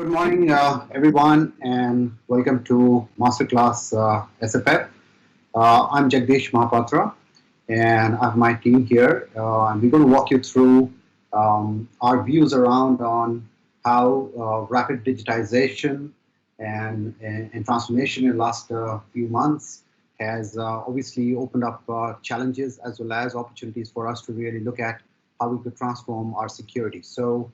Good morning, everyone, and welcome to Masterclass SFF. I'm Jagdish Mahapatra, and I have my team here, and we're going to walk you through our views around on how rapid digitization and transformation in the last few months has obviously opened up challenges as well as opportunities for us to really look at how we could transform our security. So.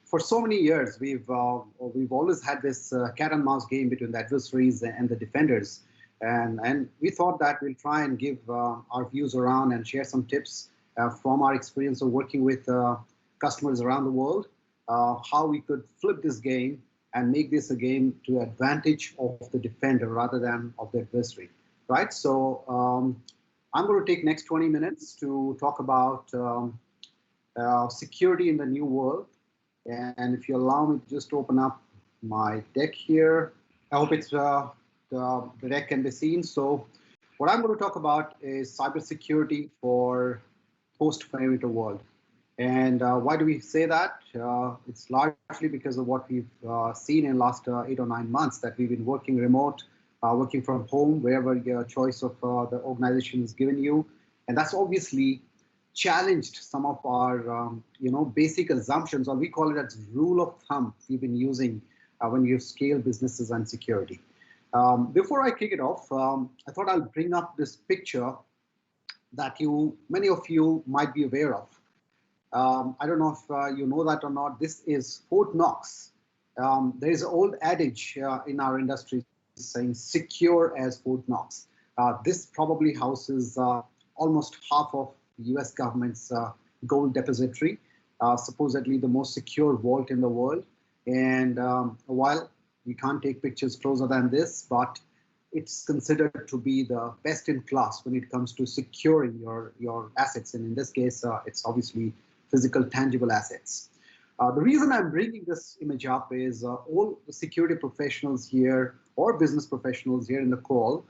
For so many years, we've always had this cat and mouse game between the adversaries and the defenders, and we thought that we'll try and give our views around and share some tips from our experience of working with customers around the world, how we could flip this game and make this a game to advantage of the defender rather than of the adversary, right? So I'm going to take next 20 minutes to talk about security in the new world. And if you allow me to just open up my deck here, I hope it's the deck can be seen. So what I'm going to talk about is cybersecurity for post-perimeter world. And why do we say that? It's largely because of what we've seen in the last 8 or 9 months, that we've been working remote, working from home, wherever your choice of the organization is given you. And that's obviously challenged some of our basic assumptions, or we call it as rule of thumb we've been using when you scale businesses and security. Before I kick it off, I thought I'll bring up this picture that many of you might be aware of. I don't know if you know that or not. This is Fort Knox. There is an old adage in our industry saying secure as Fort Knox. This probably houses almost half of the US government's gold depository, supposedly the most secure vault in the world. And while we can't take pictures closer than this, but it's considered to be the best in class when it comes to securing your assets. And in this case, it's obviously physical, tangible assets. The reason I'm bringing this image up is all the security professionals here or business professionals here in the call,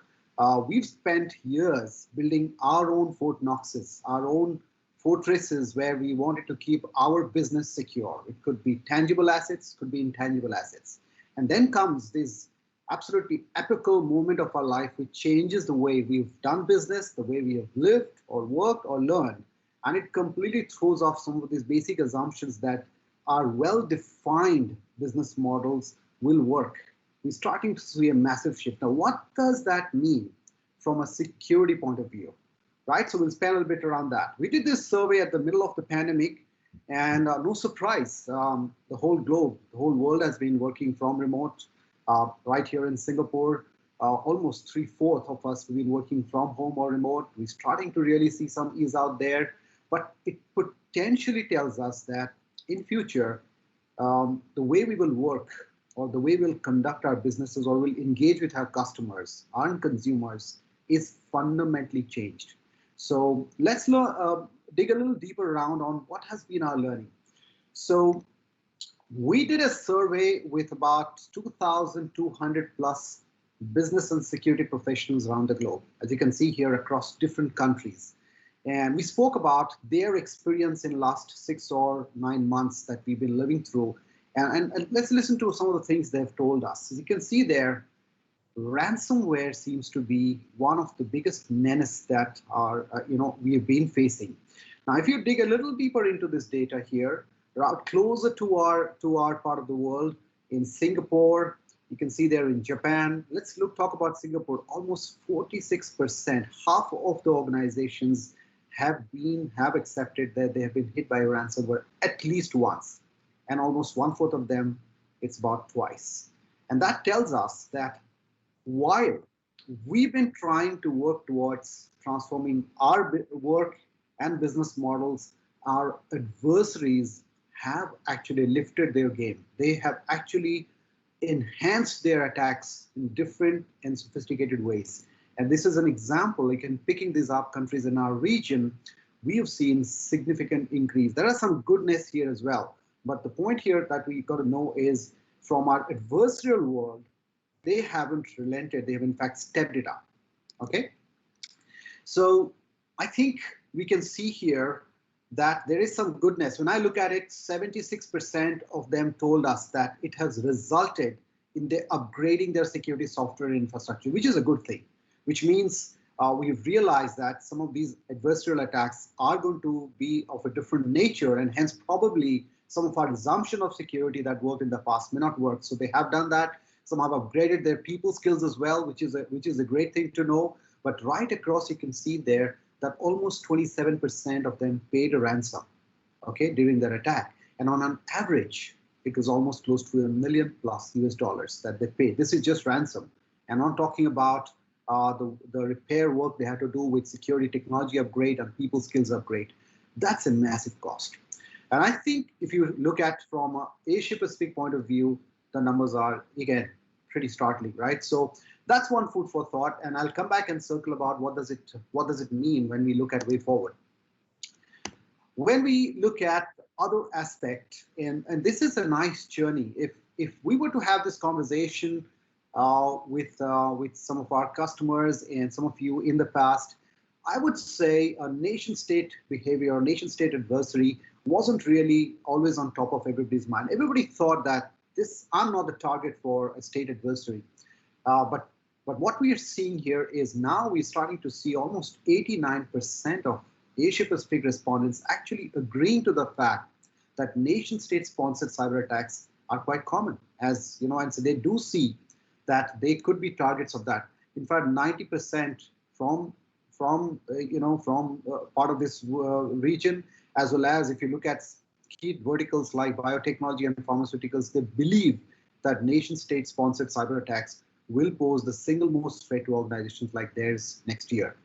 we've spent years building our own Fort Knoxes, our own fortresses where we wanted to keep our business secure. It could be tangible assets, could be intangible assets. And then comes this absolutely epical moment of our life which changes the way we've done business, the way we have lived or worked or learned. And it completely throws off some of these basic assumptions that our well-defined business models will work. We're starting to see a massive shift. Now, what does that mean from a security point of view, right? So we'll spend a little bit around that. We did this survey at the middle of the pandemic, and no surprise, the whole globe, the whole world has been working from remote. Right here in Singapore, almost 3/4 of us have been working from home or remote. We're starting to really see some ease out there, but it potentially tells us that in future, the way we will work or the way we'll conduct our businesses or we'll engage with our customers and consumers is fundamentally changed. So let's dig a little deeper around on what has been our learning. So we did a survey with about 2,200 plus business and security professionals around the globe, as you can see here across different countries. And we spoke about their experience in the last 6 or 9 months that we've been living through. And let's listen to some of the things they've told us. As you can see there, ransomware seems to be one of the biggest menace that we've been facing. Now, if you dig a little deeper into this data here, closer to our part of the world, in Singapore, you can see there in Japan. Let's talk about Singapore. Almost 46%, half of the organizations have accepted that they have been hit by ransomware at least once. And almost 1/4 of them, it's about twice. And that tells us that while we've been trying to work towards transforming our work and business models, our adversaries have actually lifted their game. They have actually enhanced their attacks in different and sophisticated ways. And this is an example, like in picking these up countries in our region, we have seen significant increase. There are some goodness here as well. But the point here that we got to know is from our adversarial world, they haven't relented. They have in fact stepped it up. Okay. So I think we can see here that there is some goodness. When I look at it, 76% of them told us that it has resulted in their upgrading their security software infrastructure, which is a good thing, which means we've realized that some of these adversarial attacks are going to be of a different nature, and hence probably some of our assumption of security that worked in the past may not work. So they have done that. Some have upgraded their people skills as well, which is a great thing to know. But right across, you can see there that almost 27% of them paid a ransom, okay, during their attack. And on an average, it was almost close to $1 million plus US dollars that they paid. This is just ransom. And I'm talking about the repair work they had to do with security technology upgrade and people skills upgrade. That's a massive cost. And I think if you look at from an Asia-Pacific point of view, the numbers are, again, pretty startling, right? So that's one food for thought, and I'll come back and circle about what does it mean when we look at way forward. When we look at other aspect, and this is a nice journey. If we were to have this conversation with some of our customers and some of you in the past, I would say a nation-state behavior or nation-state adversary wasn't really always on top of everybody's mind. Everybody thought that I'm not the target for a state adversary. But what we are seeing here is now we're starting to see almost 89% of Asia-Pacific respondents actually agreeing to the fact that nation-state sponsored cyber attacks are quite common, as you know, and so they do see that they could be targets of that. In fact, 90% from part of this region, as well as if you look at key verticals like biotechnology and pharmaceuticals, they believe that nation-state sponsored cyber attacks will pose the single most threat to organizations like theirs next year.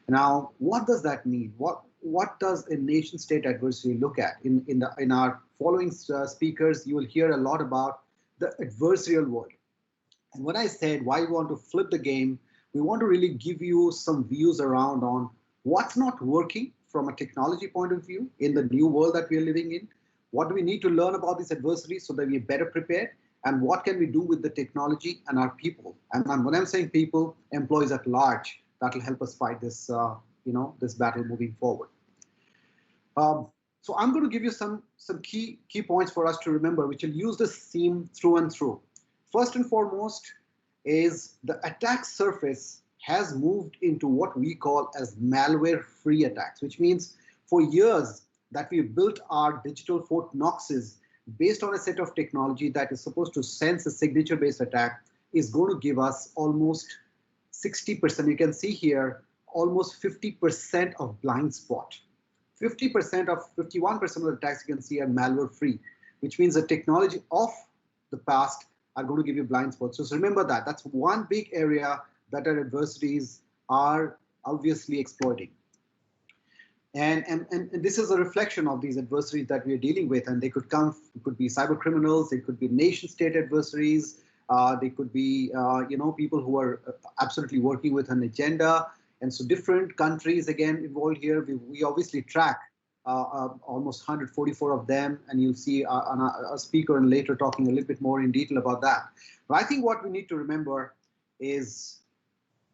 Now, what does that mean? What does a nation-state adversary look at? In our following speakers, you will hear a lot about the adversarial world. And when I said why we want to flip the game, we want to really give you some views around on what's not working from a technology point of view in the new world that we are living in. What do we need to learn about these adversaries so that we're better prepared? And what can we do with the technology and our people? And when I'm saying people, employees at large, that will help us fight this, this battle moving forward. So I'm going to give you some key points for us to remember, which will use this theme through and through. First and foremost is the attack surface has moved into what we call as malware-free attacks, which means for years that we've built our digital Fort Knoxes based on a set of technology that is supposed to sense a signature-based attack is going to give us almost 60%. You can see here almost 50% of blind spot. 51% of the attacks you can see are malware-free, which means the technology of the past are going to give you blind spots. So remember that. That's one big area that our adversaries are obviously exploiting. And this is a reflection of these adversaries that we are dealing with, and they could could be cyber criminals, they could be nation-state adversaries, they could be people who are absolutely working with an agenda. And so different countries again involved here. We obviously track almost 144 of them, and you'll see a speaker and later talking a little bit more in detail about that. But I think what we need to remember is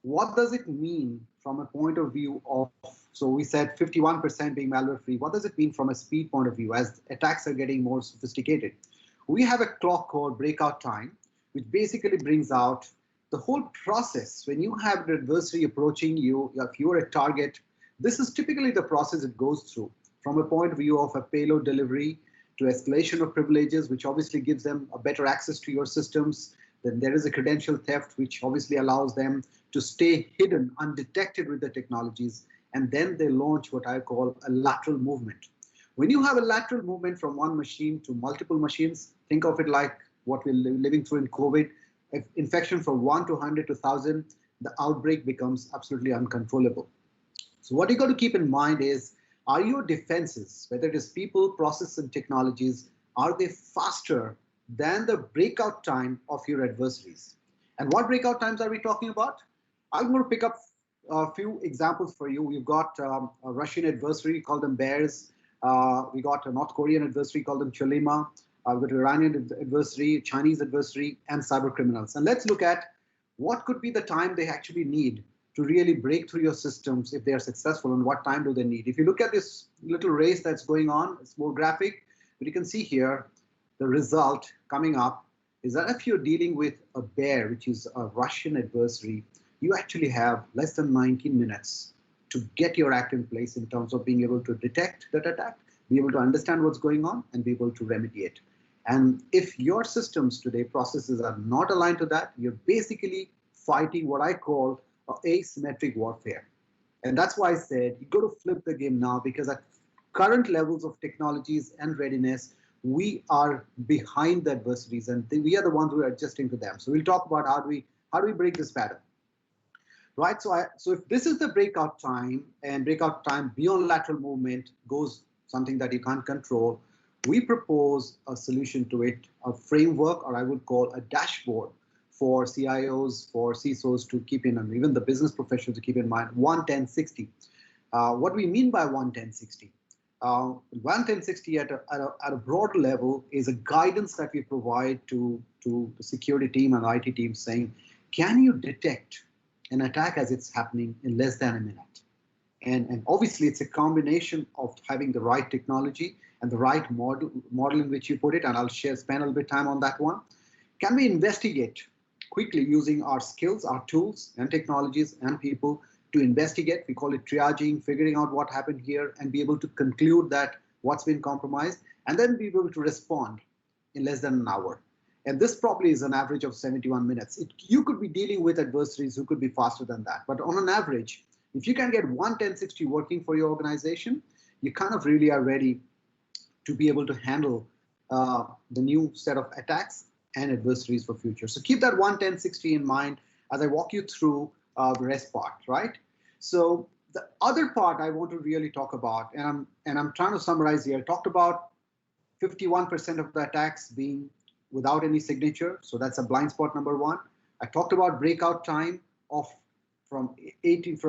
what does it mean from a point of view of, so we said 51% being malware free. What does it mean from a speed point of view as attacks are getting more sophisticated? We have a clock called breakout time, which basically brings out the whole process. When you have an adversary approaching you, if you're a target, this is typically the process it goes through from a point of view of a payload delivery to escalation of privileges, which obviously gives them a better access to your systems. Then there is a credential theft, which obviously allows them to stay hidden, undetected with the technologies. And then they launch what I call a lateral movement. When you have a lateral movement from one machine to multiple machines, think of it like what we're living through in COVID. If infection from 1 to 100 to 1,000, the outbreak becomes absolutely uncontrollable. So what you got to keep in mind is, are your defenses, whether it is people, process, and technologies, are they faster than the breakout time of your adversaries? And what breakout times are we talking about? I'm going to pick up a few examples for you. We've got a Russian adversary, call them bears. We got a North Korean adversary, call them Cholima. We've got Iranian adversary, Chinese adversary, and cyber criminals. And let's look at what could be the time they actually need to really break through your systems if they are successful, and what time do they need. If you look at this little race that's going on, it's more graphic, but you can see here the result coming up is that if you're dealing with a bear, which is a Russian adversary, you actually have less than 19 minutes to get your act in place in terms of being able to detect that attack, be able to understand what's going on, and be able to remediate. And if your systems today, processes are not aligned to that, you're basically fighting what I call asymmetric warfare. And that's why I said you got to flip the game now, because at current levels of technologies and readiness, we are behind the adversaries, and we are the ones who are adjusting to them. So we'll talk about how do we break this pattern, right? So if this is the breakout time, and breakout time beyond lateral movement goes something that you can't control, we propose a solution to it, a framework, or I would call a dashboard for CIOs, for CISOs to keep in, and even the business professionals to keep in mind, 1-10-60. What we mean by 1-10-60? 1-10-60 at a broader level is a guidance that we provide to the security team and IT team, saying, can you detect an attack as it's happening in less than a minute? And obviously it's a combination of having the right technology and the right model in which you put it, and I'll spend a little bit of time on that one. Can we investigate quickly using our skills, our tools and technologies and people to investigate? We call it triaging, figuring out what happened here, and be able to conclude that what's been compromised, and then be able to respond in less than an hour. And this probably is an average of 71 minutes. You could be dealing with adversaries who could be faster than that, but on an average, if you can get 1-10-60 working for your organization, you kind of really are ready to be able to handle the new set of attacks and adversaries for future. So keep that 1-10-60 in mind as I walk you through the rest part, right? So the other part I want to really talk about, and I'm trying to summarize here, I talked about 51% of the attacks being without any signature, so that's a blind spot number one. I talked about breakout time of from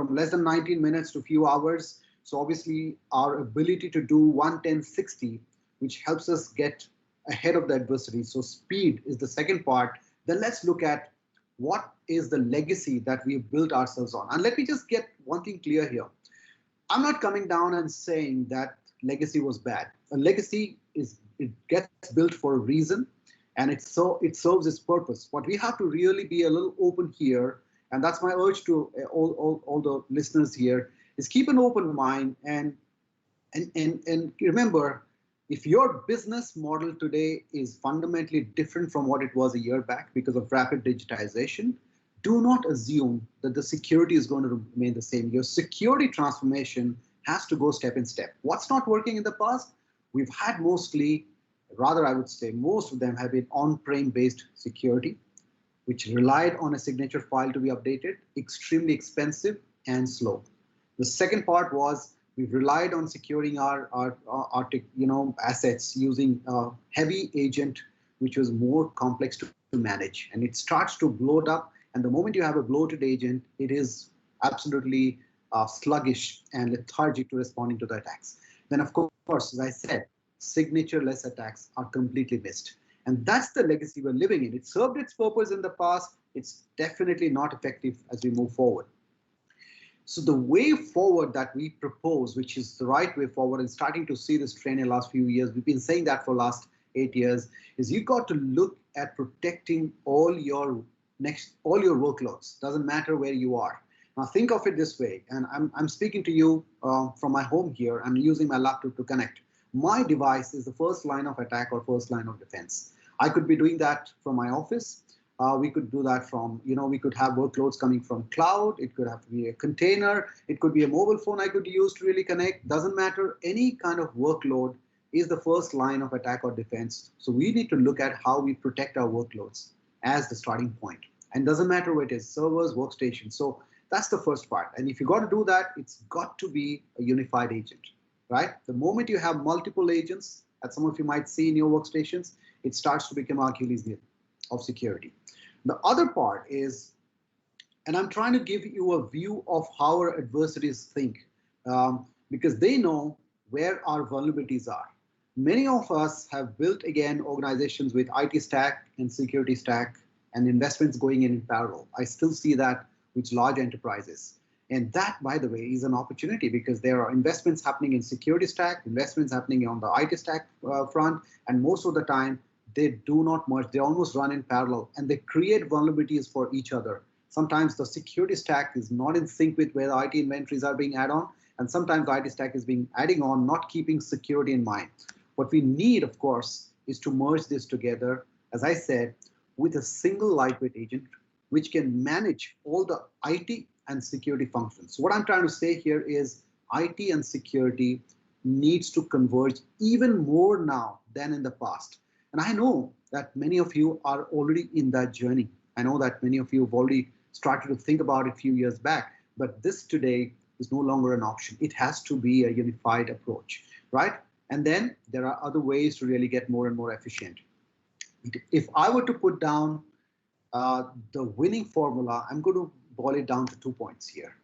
less than 19 minutes to a few hours. So obviously our ability to do 1-10-60, which helps us get ahead of the adversary. So speed is the second part. Then let's look at what is the legacy that we've built ourselves on. And let me just get one thing clear here. I'm not coming down and saying that legacy was bad. A legacy it gets built for a reason, and it serves its purpose. What we have to really be a little open here, and that's my urge to all the listeners here, is keep an open mind and remember, if your business model today is fundamentally different from what it was a year back because of rapid digitization, do not assume that the security is going to remain the same. Your security transformation has to go step in step. What's not working in the past? We've had mostly, rather I would say most of them have been on-prem based security, which relied on a signature file to be updated, extremely expensive and slow. The second part was we've relied on securing our assets using a heavy agent, which was more complex to manage, and it starts to bloat up. And the moment you have a bloated agent, it is absolutely sluggish and lethargic to responding to the attacks. Then, of course, as I said, signature-less attacks are completely missed. And that's the legacy we're living in. It served its purpose in the past. It's definitely not effective as we move forward. So the way forward that we propose, which is the right way forward, and starting to see this trend in the last few years, we've been saying that for the last 8 years, is you've got to look at protecting all your workloads. Doesn't matter where you are. Now think of it this way, and I'm speaking to you from my home here. I'm using my laptop to connect. My device is the first line of attack or first line of defense. I could be doing that from my office. We could do that from, we could have workloads coming from cloud. It could have to be a container. It could be a mobile phone I could use to really connect. Doesn't matter. Any kind of workload is the first line of attack or defense. So we need to look at how we protect our workloads as the starting point. And doesn't matter what it is, servers, workstations. So that's the first part. And if you got to do that, it's got to be a unified agent, right? The moment you have multiple agents, as some of you might see in your workstations, it starts to become Achilles heel of security. The other part is, and I'm trying to give you a view of how our adversaries think, because they know where our vulnerabilities are. Many of us have built, again, organizations with IT stack and security stack and investments going in parallel. I still see that with large enterprises. And that, by the way, is an opportunity because there are investments happening in security stack, investments happening on the IT stack front, and most of the time they do not merge. They almost run in parallel, and they create vulnerabilities for each other. Sometimes the security stack is not in sync with where the IT inventories are being added on, and sometimes the IT stack is being adding on, not keeping security in mind. What we need, of course, is to merge this together, as I said, with a single lightweight agent, which can manage all the IT and security functions. So what I'm trying to say here is IT and security needs to converge even more now than in the past. And I know that many of you are already in that journey. I know that many of you have already started to think about it a few years back, but this today is no longer an option. It has to be a unified approach, right? And then there are other ways to really get more and more efficient. If I were to put down the winning formula, I'm going to boil it down to 2 points here.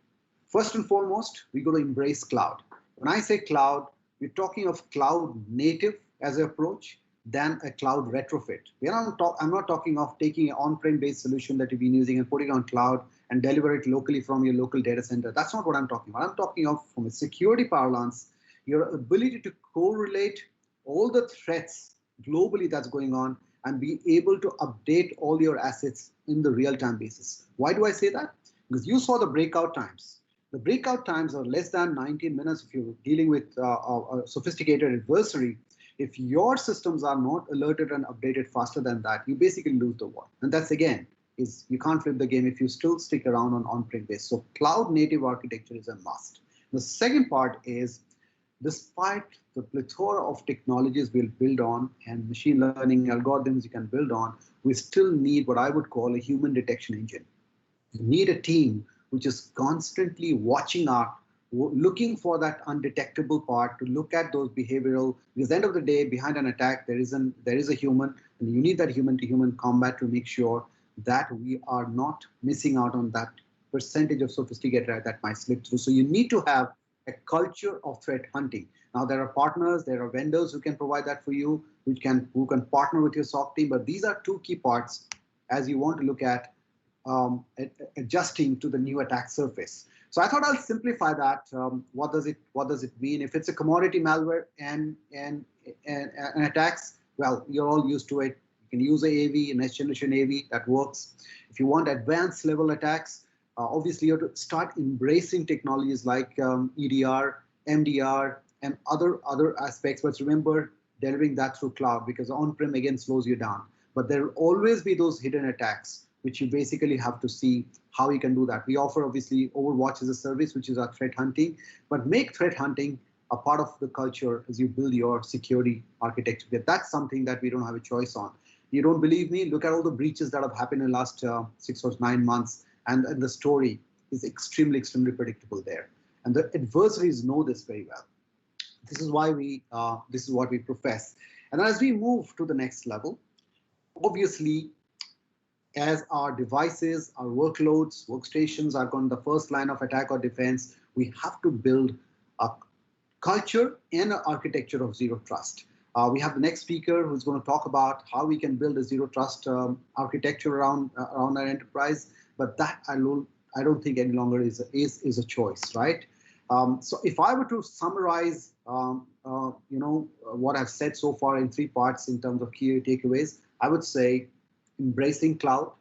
First and foremost, we're going to embrace cloud. When I say cloud, we're talking of cloud native as an approach than a cloud retrofit. I'm not talking of taking an on-prem based solution that you've been using and putting it on cloud and deliver it locally from your local data center. That's not what I'm talking about. I'm talking of, from a security parlance, your ability to correlate all the threats globally that's going on and be able to update all your assets in the real-time basis. Why do I say that? Because you saw the breakout times. The breakout times are less than 19 minutes if you're dealing with a sophisticated adversary. If your systems are not alerted and updated faster than that, you basically lose the war. And that's, again, is you can't flip the game if you still stick around on on-prem base. So cloud native architecture is a must. The second part is, despite the plethora of technologies we'll build on and machine learning algorithms you can build on, we still need what I would call a human detection engine. You need a team which is constantly watching out, looking for that undetectable part, to look at those behavioral, because at the end of the day, behind an attack, there is a human, and you need that human-to-human combat to make sure that we are not missing out on that percentage of sophisticated that might slip through. So you need to have a culture of threat hunting. Now there are partners, there are vendors who can provide that for you, who can partner with your SOC team, but these are two key parts as you want to look at adjusting to the new attack surface. So I thought I'll simplify that. What does it mean? If it's a commodity malware and attacks, well, you're all used to it. You can use a AV, next generation AV, that works. If you want advanced level attacks, obviously you have to start embracing technologies like EDR, MDR, and other aspects. But remember, delivering that through cloud, because on-prem again slows you down. But there will always be those hidden attacks, which you basically have to see how you can do that. We offer obviously Overwatch as a service, which is our threat hunting, but make threat hunting a part of the culture as you build your security architecture. That's something that we don't have a choice on. You don't believe me? Look at all the breaches that have happened in the last 6 or 9 months, and the story is extremely predictable there. And the adversaries know this very well. This is why this is what we profess. And as we move to the next level, obviously, as our devices, our workloads, workstations are on the first line of attack or defense, we have to build a culture and an architecture of zero trust. We have the next speaker who's going to talk about how we can build a zero trust architecture around our enterprise, but that I don't think any longer is a choice, right? So if I were to summarize, what I've said so far in 3 parts in terms of key takeaways, I would say embracing cloud,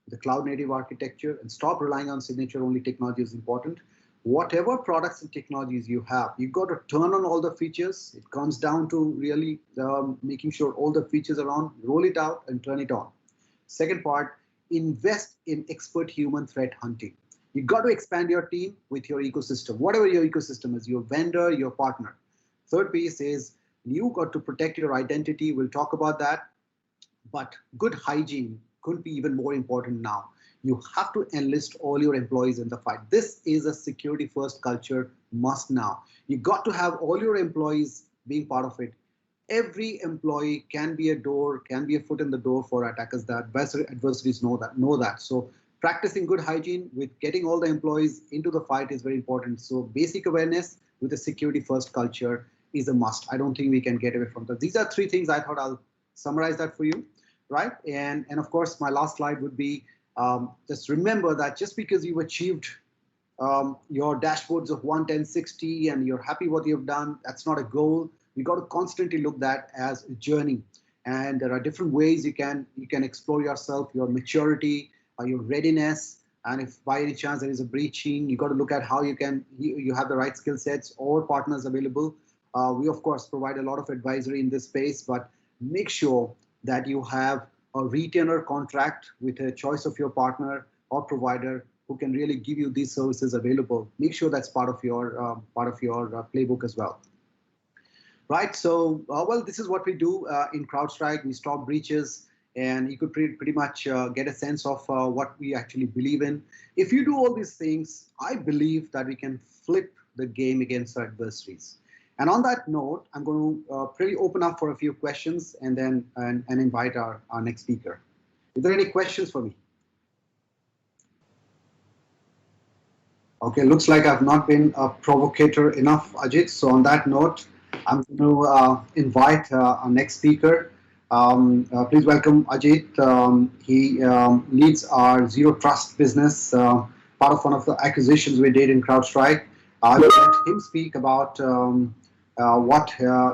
the cloud native architecture, and stop relying on signature only technology is important. Whatever products and technologies you have, you've got to turn on all the features. It comes down to really making sure all the features are on, roll it out and turn it on. Second part, invest in expert human threat hunting. You've got to expand your team with your ecosystem, whatever your ecosystem is, your vendor, your partner. Third piece is you've got to protect your identity. We'll talk about that. But good hygiene could be even more important now. You have to enlist all your employees in the fight. This is a security first culture must now. You've got to have all your employees being part of it. Every employee can be a door, can be a foot in the door for attackers. The adversaries know that. So practicing good hygiene with getting all the employees into the fight is very important. So basic awareness with a security first culture is a must. I don't think we can get away from that. These are 3 things I thought I'll summarize that for you, right? And of course, my last slide would be just remember that just because you've achieved your dashboards of 11060 and you're happy what you've done. That's not a goal. We got to constantly look that as a journey. And there are different ways you can explore yourself, your maturity, your readiness. And if by any chance there is a breaching, you got to look at how you have the right skill sets or partners available. We of course provide a lot of advisory in this space, but make sure that you have a retainer contract with a choice of your partner or provider who can really give you these services available. Make sure that's part of your playbook as well. Right. So, well, this is what we do in CrowdStrike. We stop breaches, and you could pretty much get a sense of what we actually believe in. If you do all these things, I believe that we can flip the game against our adversaries. And on that note, I'm going to pretty open up for a few questions and then invite our next speaker. Is there any questions for me? Okay, looks like I've not been a provocateur enough, Ajit. So on that note, I'm going to invite our next speaker. Please welcome Ajit. He leads our Zero Trust business, part of one of the acquisitions we did in CrowdStrike. I will let him speak about what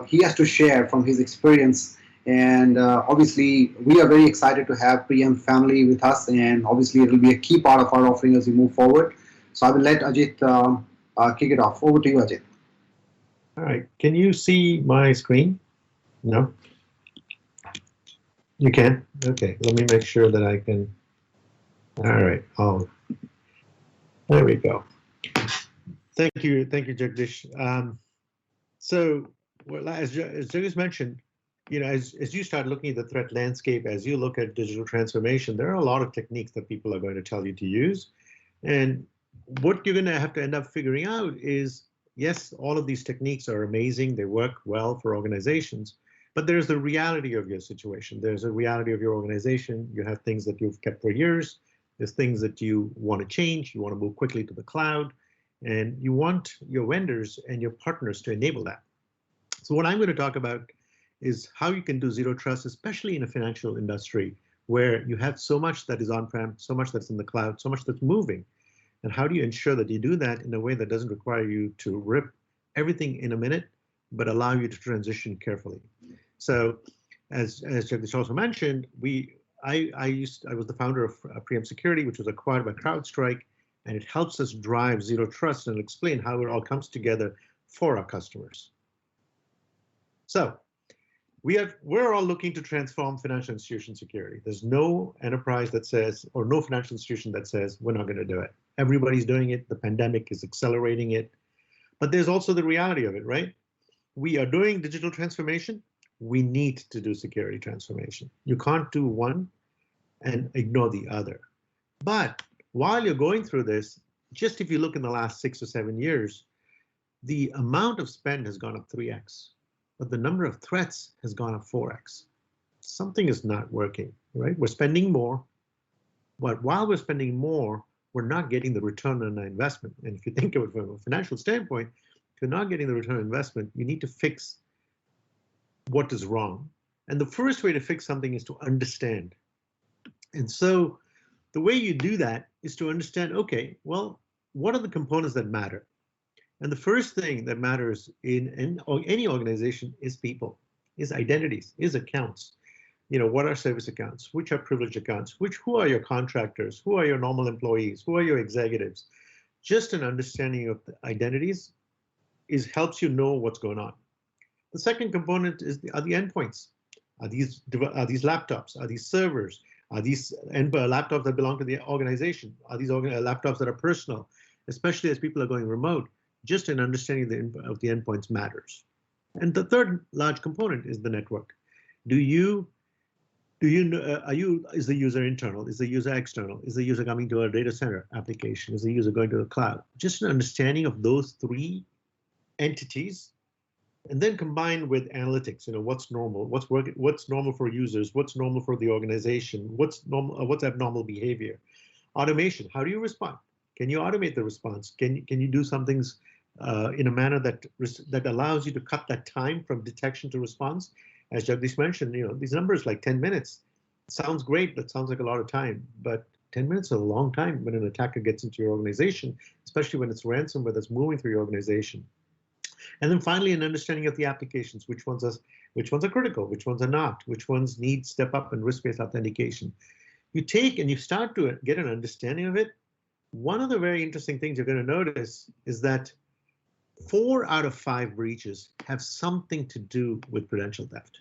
he has to share from his experience. And obviously, we are very excited to have Priyam family with us, and obviously it will be a key part of our offering as we move forward. So I will let Ajit kick it off. Over to you, Ajit. All right. Can you see my screen? No? You can? Okay. Let me make sure that I can. All right. Oh, there we go. Thank you, Jagdish. So, well, as Jagdish mentioned, as you start looking at the threat landscape, as you look at digital transformation, there are a lot of techniques that people are going to tell you to use. And what you're going to have to end up figuring out is, yes, all of these techniques are amazing. They work well for organizations, but there's the reality of your situation. There's a reality of your organization. You have things that you've kept for years. There's things that you want to change. You want to move quickly to the cloud, and you want your vendors and your partners to enable that. So what I'm going to talk about is how you can do zero trust, especially in a financial industry where you have so much that is on-prem, so much that's in the cloud, so much that's moving. And how do you ensure that you do that in a way that doesn't require you to rip everything in a minute, but allow you to transition carefully? So, as Jagdish also mentioned, I was the founder of Pre-Security, which was acquired by CrowdStrike, and it helps us drive zero trust and explain how it all comes together for our customers. So, we're all looking to transform financial institution security. There's no enterprise that says, or no financial institution that says, we're not going to do it. Everybody's doing it. The pandemic is accelerating it. But there's also the reality of it, right? We are doing digital transformation. We need to do security transformation. You can't do one and ignore the other. But while you're going through this, just if you look in the last 6 or 7 years, the amount of spend has gone up 3x, but the number of threats has gone up 4x. Something is not working, right? We're spending more, but while we're spending more, we're not getting the return on our investment. And if you think of it from a financial standpoint, if you're not getting the return on investment, you need to fix what is wrong. And the first way to fix something is to understand. And so the way you do that is to understand, okay, well, what are the components that matter? And the first thing that matters in any organization is people, is identities, is accounts. What are service accounts? Which are privileged accounts? Who are your contractors? Who are your normal employees? Who are your executives? Just an understanding of the identities helps you know what's going on. The second component are the endpoints. Are these laptops? Are these servers? Are these laptops that belong to the organization? Are these laptops that are personal? Especially as people are going remote, just an understanding of the endpoints matters. And the third large component is the network. Is the user internal? Is the user external? Is the user coming to a data center application? Is the user going to the cloud? Just an understanding of those three entities, and then combined with analytics. What's normal? What's normal for users? What's normal for the organization? What's normal? What's abnormal behavior? Automation. How do you respond? Can you automate the response? Can you do some things in a manner that allows you to cut that time from detection to response? As Jagdish mentioned, these numbers like 10 minutes sounds great. That sounds like a lot of time, but 10 minutes is a long time when an attacker gets into your organization, especially when it's ransomware that's moving through your organization. And then finally, an understanding of the applications, which ones are critical, which ones are not, which ones need step up and risk-based authentication. You take and you start to get an understanding of it. One of the very interesting things you're going to notice is that 4 out of 5 breaches have something to do with credential theft.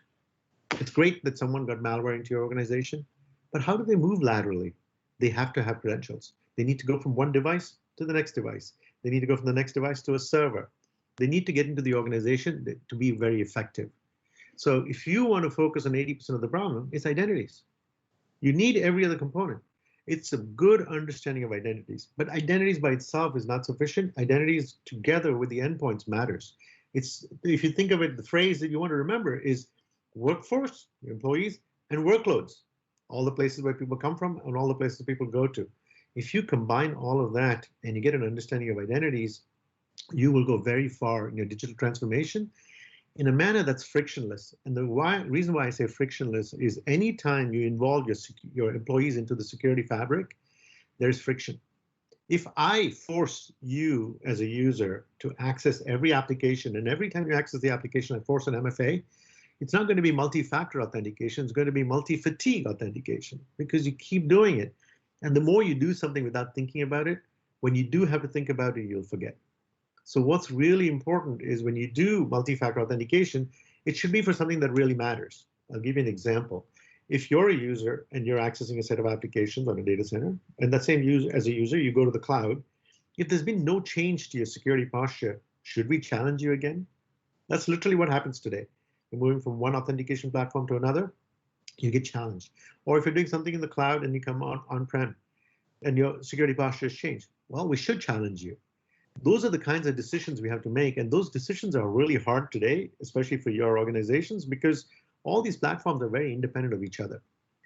It's great that someone got malware into your organization, but how do they move laterally? They have to have credentials. They need to go from one device to the next device. They need to go from the next device to a server. They need to get into the organization to be very effective. So if you want to focus on 80% of the problem, it's identities. You need every other component. It's a good understanding of identities, but identities by itself is not sufficient. Identities together with the endpoints matters. It's, if you think of it, the phrase that you want to remember is workforce, employees, and workloads, all the places where people come from and all the places people go to. If you combine all of that and you get an understanding of identities, you will go very far in your digital transformation in a manner that's frictionless. And the reason why I say frictionless is anytime you involve your employees into the security fabric, there's friction. If I force you as a user to access every application, and every time you access the application, I force an MFA, it's not going to be multi-factor authentication, it's going to be multi-fatigue authentication, because you keep doing it. And the more you do something without thinking about it, when you do have to think about it, you'll forget. So what's really important is when you do multi-factor authentication, it should be for something that really matters. I'll give you an example. If you're a user and you're accessing a set of applications on a data center, and that same user, as a user, you go to the cloud, if there's been no change to your security posture, should we challenge you again? That's literally what happens today. You're moving from one authentication platform to another, you get challenged. Or if you're doing something in the cloud and you come on-prem and your security posture has changed, well, we should challenge you. Those are the kinds of decisions we have to make, and those decisions are really hard today, especially for your organizations, because all these platforms are very independent of each other.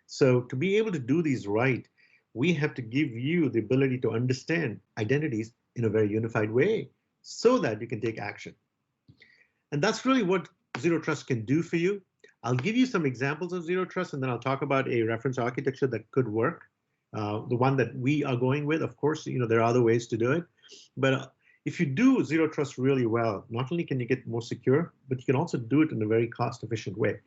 So to be able to do these right, we have to give you the ability to understand identities in a very unified way so that you can take action. And that's really what Zero Trust can do for you. I'll give you some examples of Zero Trust, and then I'll talk about a reference architecture that could work. The one that we are going with, of course, there are other ways to do it, but if you do Zero Trust really well, not only can you get more secure, but you can also do it in a very cost-efficient way.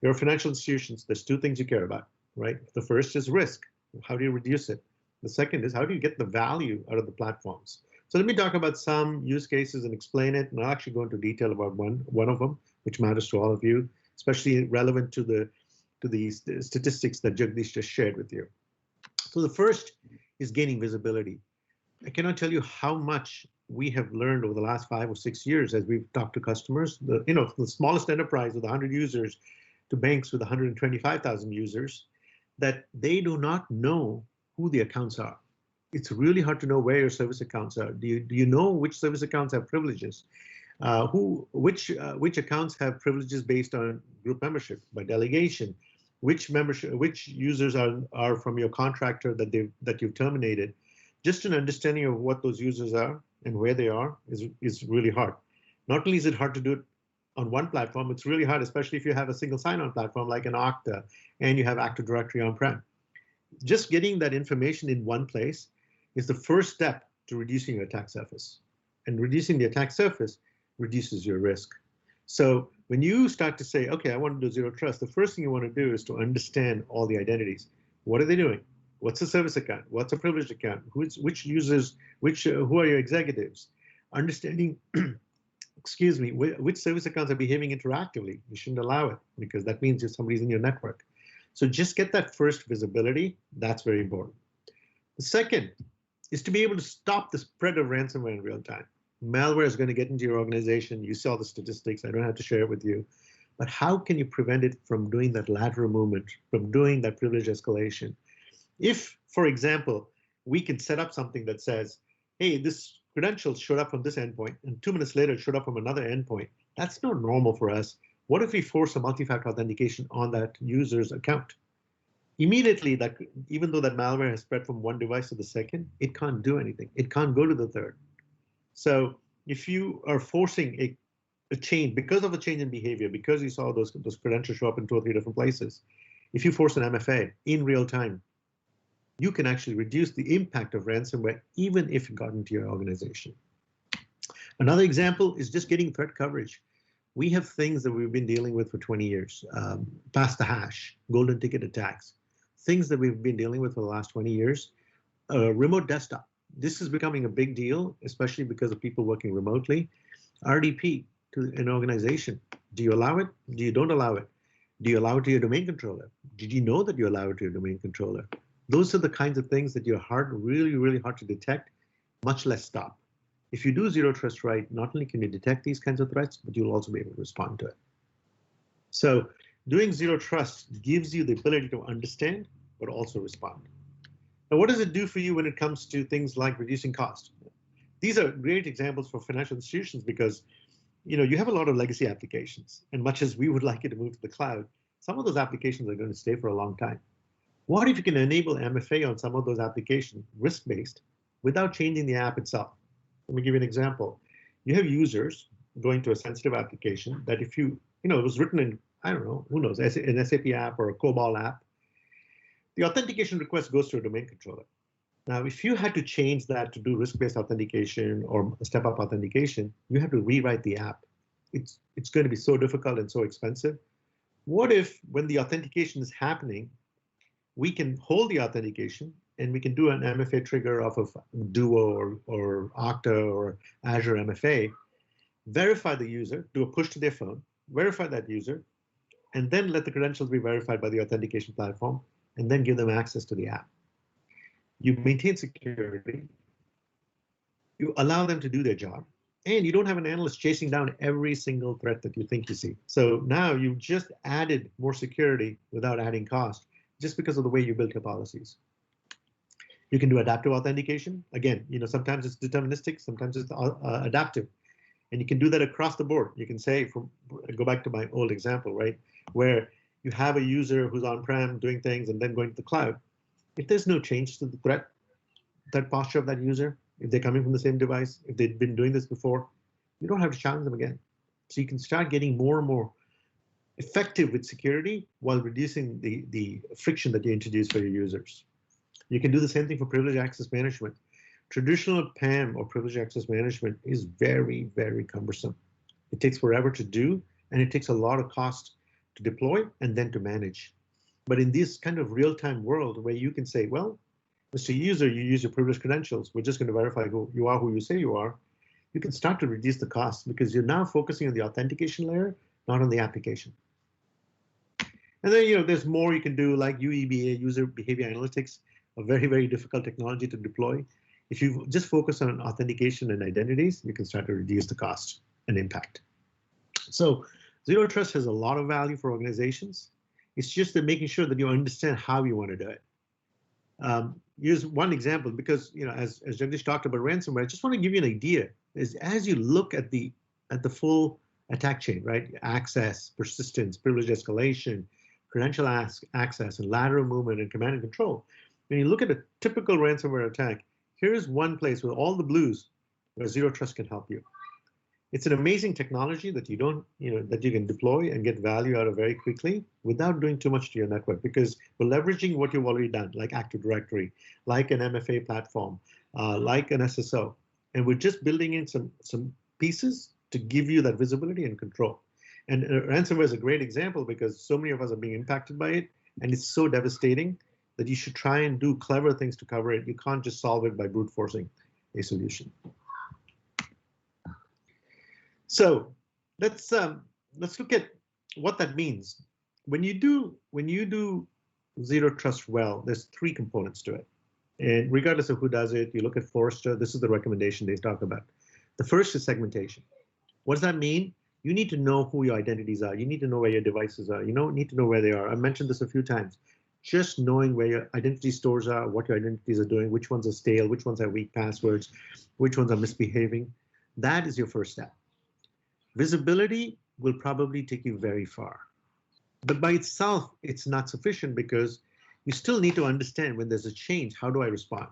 Your financial institutions, there's 2 things you care about, right? The first is risk. How do you reduce it? The second is how do you get the value out of the platforms? So let me talk about some use cases and explain it, and I'll actually go into detail about one of them, which matters to all of you, especially relevant to the statistics that Jagdish just shared with you. So the first is gaining visibility. I cannot tell you how much we have learned over the last 5 or 6 years as we've talked to customers. The smallest enterprise with 100 users to banks with 125,000 users, that they do not know who the accounts are. It's really hard to know where your service accounts are. Do you know which service accounts have privileges? Which accounts have privileges based on group membership, by delegation? Which users are from your contractor that you've terminated? Just an understanding of what those users are and where they are is really hard. Not only is it hard to do it on one platform, it's really hard, especially if you have a single sign-on platform like an Okta and you have Active Directory on-prem. Just getting that information in one place is the first step to reducing your attack surface. And reducing the attack surface reduces your risk. So when you start to say, okay, I want to do Zero Trust, the first thing you want to do is to understand all the identities. What are they doing? What's a service account? What's a privileged account? Which users, who are your executives? Understanding, excuse me, which service accounts are behaving interactively. You shouldn't allow it because that means if somebody's in your network. So just get that first visibility. That's very important. The second is to be able to stop the spread of ransomware in real time. Malware is going to get into your organization. You saw the statistics. I don't have to share it with you. But how can you prevent it from doing that lateral movement, from doing that privilege escalation? If, for example, we can set up something that says, hey, this credential showed up from this endpoint, and 2 minutes later it showed up from another endpoint, that's not normal for us. What if we force a multi-factor authentication on that user's account? Immediately, that even though that malware has spread from one device to the second, it can't do anything. It can't go to the third. So if you are forcing a change, because of a change in behavior, because you saw those credentials show up in 2 or 3 different places, if you force an MFA in real time, you can actually reduce the impact of ransomware even if it got into your organization. Another example is just getting threat coverage. We have things that we've been dealing with for 20 years, pass the hash, golden ticket attacks, things that we've been dealing with for the last 20 years. Remote desktop. This is becoming a big deal, especially because of people working remotely. RDP to an organization. Do you allow it? Do you don't allow it? Do you allow it to your domain controller? Did you know that you allow it to your domain controller? Those are the kinds of things that you're really hard to detect, much less stop. If you do zero trust right, not only can you detect these kinds of threats, but you'll also be able to respond to it. So doing zero trust gives you the ability to understand, but also respond. Now, what does it do for you when it comes to things like reducing cost? These are great examples for financial institutions because you have a lot of legacy applications, and much as we would like it to move to the cloud, some of those applications are going to stay for a long time. What if you can enable MFA on some of those applications, risk-based, without changing the app itself? Let me give you an example. You have users going to a sensitive application that if it was written in, I don't know, who knows, an SAP app or a COBOL app, the authentication request goes to a domain controller. Now, if you had to change that to do risk-based authentication or step-up authentication, you have to rewrite the app. It's going to be so difficult and so expensive. What if, when the authentication is happening, we can hold the authentication and we can do an MFA trigger off of Duo or Okta or Azure MFA, verify the user, do a push to their phone, verify that user, and then let the credentials be verified by the authentication platform, and then give them access to the app. You maintain security, you allow them to do their job, and you don't have an analyst chasing down every single threat that you think you see. So now you've just added more security without adding cost, just because of the way you built your policies. You can do adaptive authentication. Again, sometimes it's deterministic, sometimes it's adaptive. And you can do that across the board. You can say, go back to my old example, right? Where you have a user who's on-prem doing things and then going to the cloud. If there's no change to the threat posture of that user, if they're coming from the same device, if they've been doing this before, you don't have to challenge them again. So you can start getting more and more effective with security while reducing the friction that you introduce for your users. You can do the same thing for privileged access management. Traditional PAM or privileged access management is very, very cumbersome. It takes forever to do, and it takes a lot of cost to deploy and then to manage. But in this kind of real-time world where you can say, well, Mr. User, you use your privileged credentials. We're just going to verify who you say you are. You can start to reduce the cost because you're now focusing on the authentication layer, not on the application. And then, there's more you can do, like UEBA, user behavior analytics, a very, very difficult technology to deploy. If you just focus on authentication and identities, you can start to reduce the cost and impact. So zero trust has a lot of value for organizations. It's just that making sure that you understand how you want to do it. Here's one example, because as Jagdish talked about ransomware, I just want to give you an idea. Is as you look at the full attack chain, right? Access, persistence, privilege escalation, credential access, and lateral movement, and command and control. When you look at a typical ransomware attack, here's one place with all the blues where zero trust can help you. It's an amazing technology that that you can deploy and get value out of very quickly without doing too much to your network, because we're leveraging what you've already done, like Active Directory, like an MFA platform, like an SSO, and we're just building in some pieces to give you that visibility and control. And ransomware is a great example because so many of us are being impacted by it, and it's so devastating that you should try and do clever things to cover it. You can't just solve it by brute forcing a solution. So let's look at what that means. When you do zero trust well, there's three components to it. And regardless of who does it, you look at Forrester, this is the recommendation they talk about. The first is segmentation. What does that mean? You need to know who your identities are. You need to know where your devices are. You need to know where they are. I mentioned this a few times. Just knowing where your identity stores are, what your identities are doing, which ones are stale, which ones have weak passwords, which ones are misbehaving. That is your first step. Visibility will probably take you very far. But by itself, it's not sufficient because you still need to understand when there's a change, how do I respond?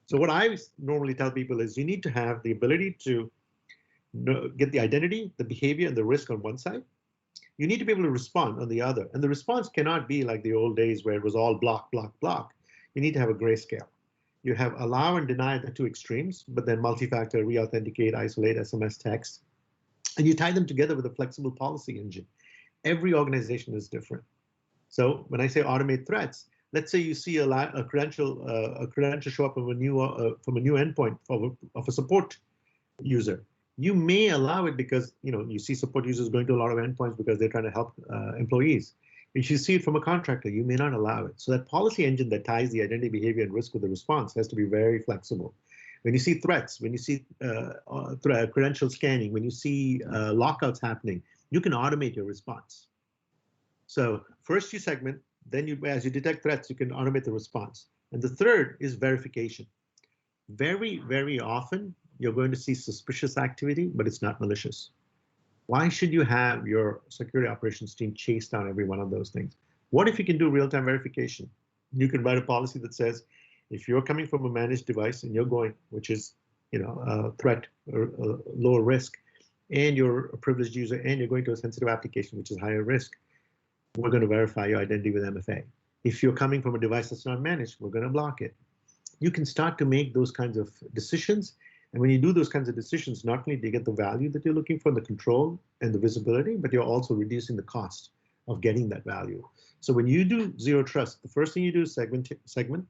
So what I normally tell people is you need to have the ability to get the identity, the behavior, and the risk on one side. You need to be able to respond on the other. And the response cannot be like the old days where it was all block, block, block. we need to have a grayscale. You have allow and deny the two extremes, but then multi-factor, re-authenticate, isolate, SMS text, and you tie them together with a flexible policy engine. Every organization is different. So when I say automate threats, let's say you see a credential show up from a new endpoint of a support user. You may allow it because you see support users going to a lot of endpoints because they're trying to help employees. If you see it from a contractor, you may not allow it. So that policy engine that ties the identity, behavior, and risk with the response has to be very flexible. When you see threats, when you see credential scanning, when you see lockouts happening, you can automate your response. So first you segment, then as you detect threats, you can automate the response. And the third is verification. Very, very often, you're going to see suspicious activity, but it's not malicious. Why should you have your security operations team chase down every one of those things? What if you can do real-time verification? You can write a policy that says, if you're coming from a managed device and you're going, which is a threat or lower risk, and you're a privileged user and you're going to a sensitive application, which is higher risk, we're going to verify your identity with MFA. If you're coming from a device that's not managed, we're going to block it. You can start to make those kinds of decisions. And when you do those kinds of decisions, not only do you get the value that you're looking for, the control and the visibility, but you're also reducing the cost of getting that value. So when you do zero trust, the first thing you do is segment.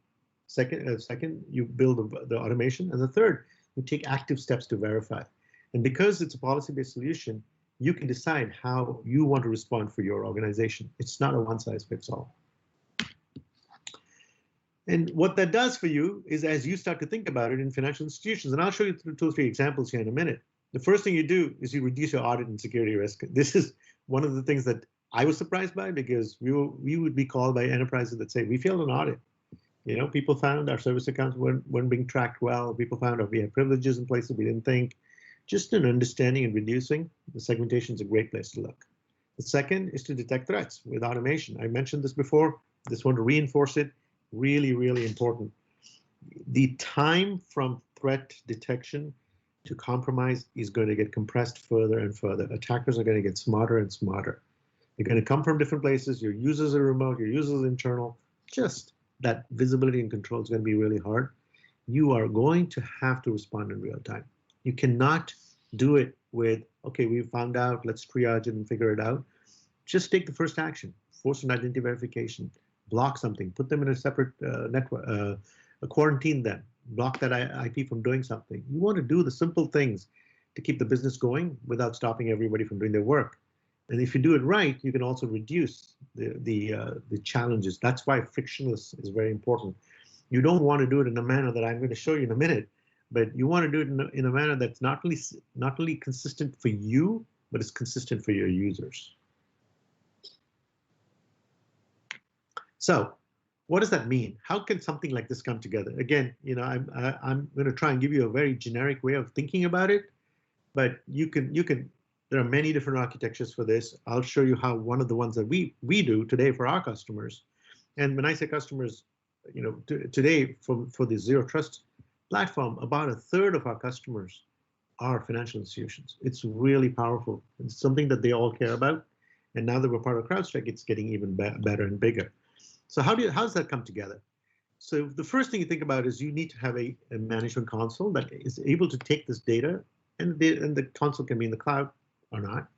Second, you build the automation. And the third, you take active steps to verify. And because it's a policy-based solution, you can decide how you want to respond for your organization. It's not a one-size-fits-all. And what that does for you is, as you start to think about it in financial institutions, and I'll show you 2 or 3 examples here in a minute, the first thing you do is you reduce your audit and security risk. This is one of the things that I was surprised by, because we would be called by enterprises that say, we failed an audit. People found our service accounts weren't being tracked well. People found we had privileges in places we didn't think. Just an understanding and reducing the segmentation is a great place to look. The second is to detect threats with automation. I mentioned this before. Just want to reinforce it. Really, really important. The time from threat detection to compromise is going to get compressed further and further. Attackers are going to get smarter and smarter. They're going to come from different places. Your users are remote, your users are internal. Just that visibility and control is going to be really hard. You are going to have to respond in real time. You cannot do it with, okay, we found out, let's triage it and figure it out. Just take the first action. Force an identity verification. Block something. Put them in a separate network. Quarantine them. Block that IP from doing something. You want to do the simple things to keep the business going without stopping everybody from doing their work. And if you do it right, you can also reduce the challenges. That's why frictionless is very important. You don't want to do it in a manner that I'm going to show you in a minute, but you want to do it in a manner that's not only consistent for you, but it's consistent for your users. So what does that mean? How can something like this come together? Again, I'm going to try and give you a very generic way of thinking about it, but there are many different architectures for this. I'll show you how one of the ones that we do today for our customers. And when I say customers, today for the Zero Trust platform, about 1/3 of our customers are financial institutions. It's really powerful. It's something that they all care about. And now that we're part of CrowdStrike, it's getting even better and bigger. So how does that come together? So the first thing you think about is you need to have a management console that is able to take this data, and the console can be in the cloud or not.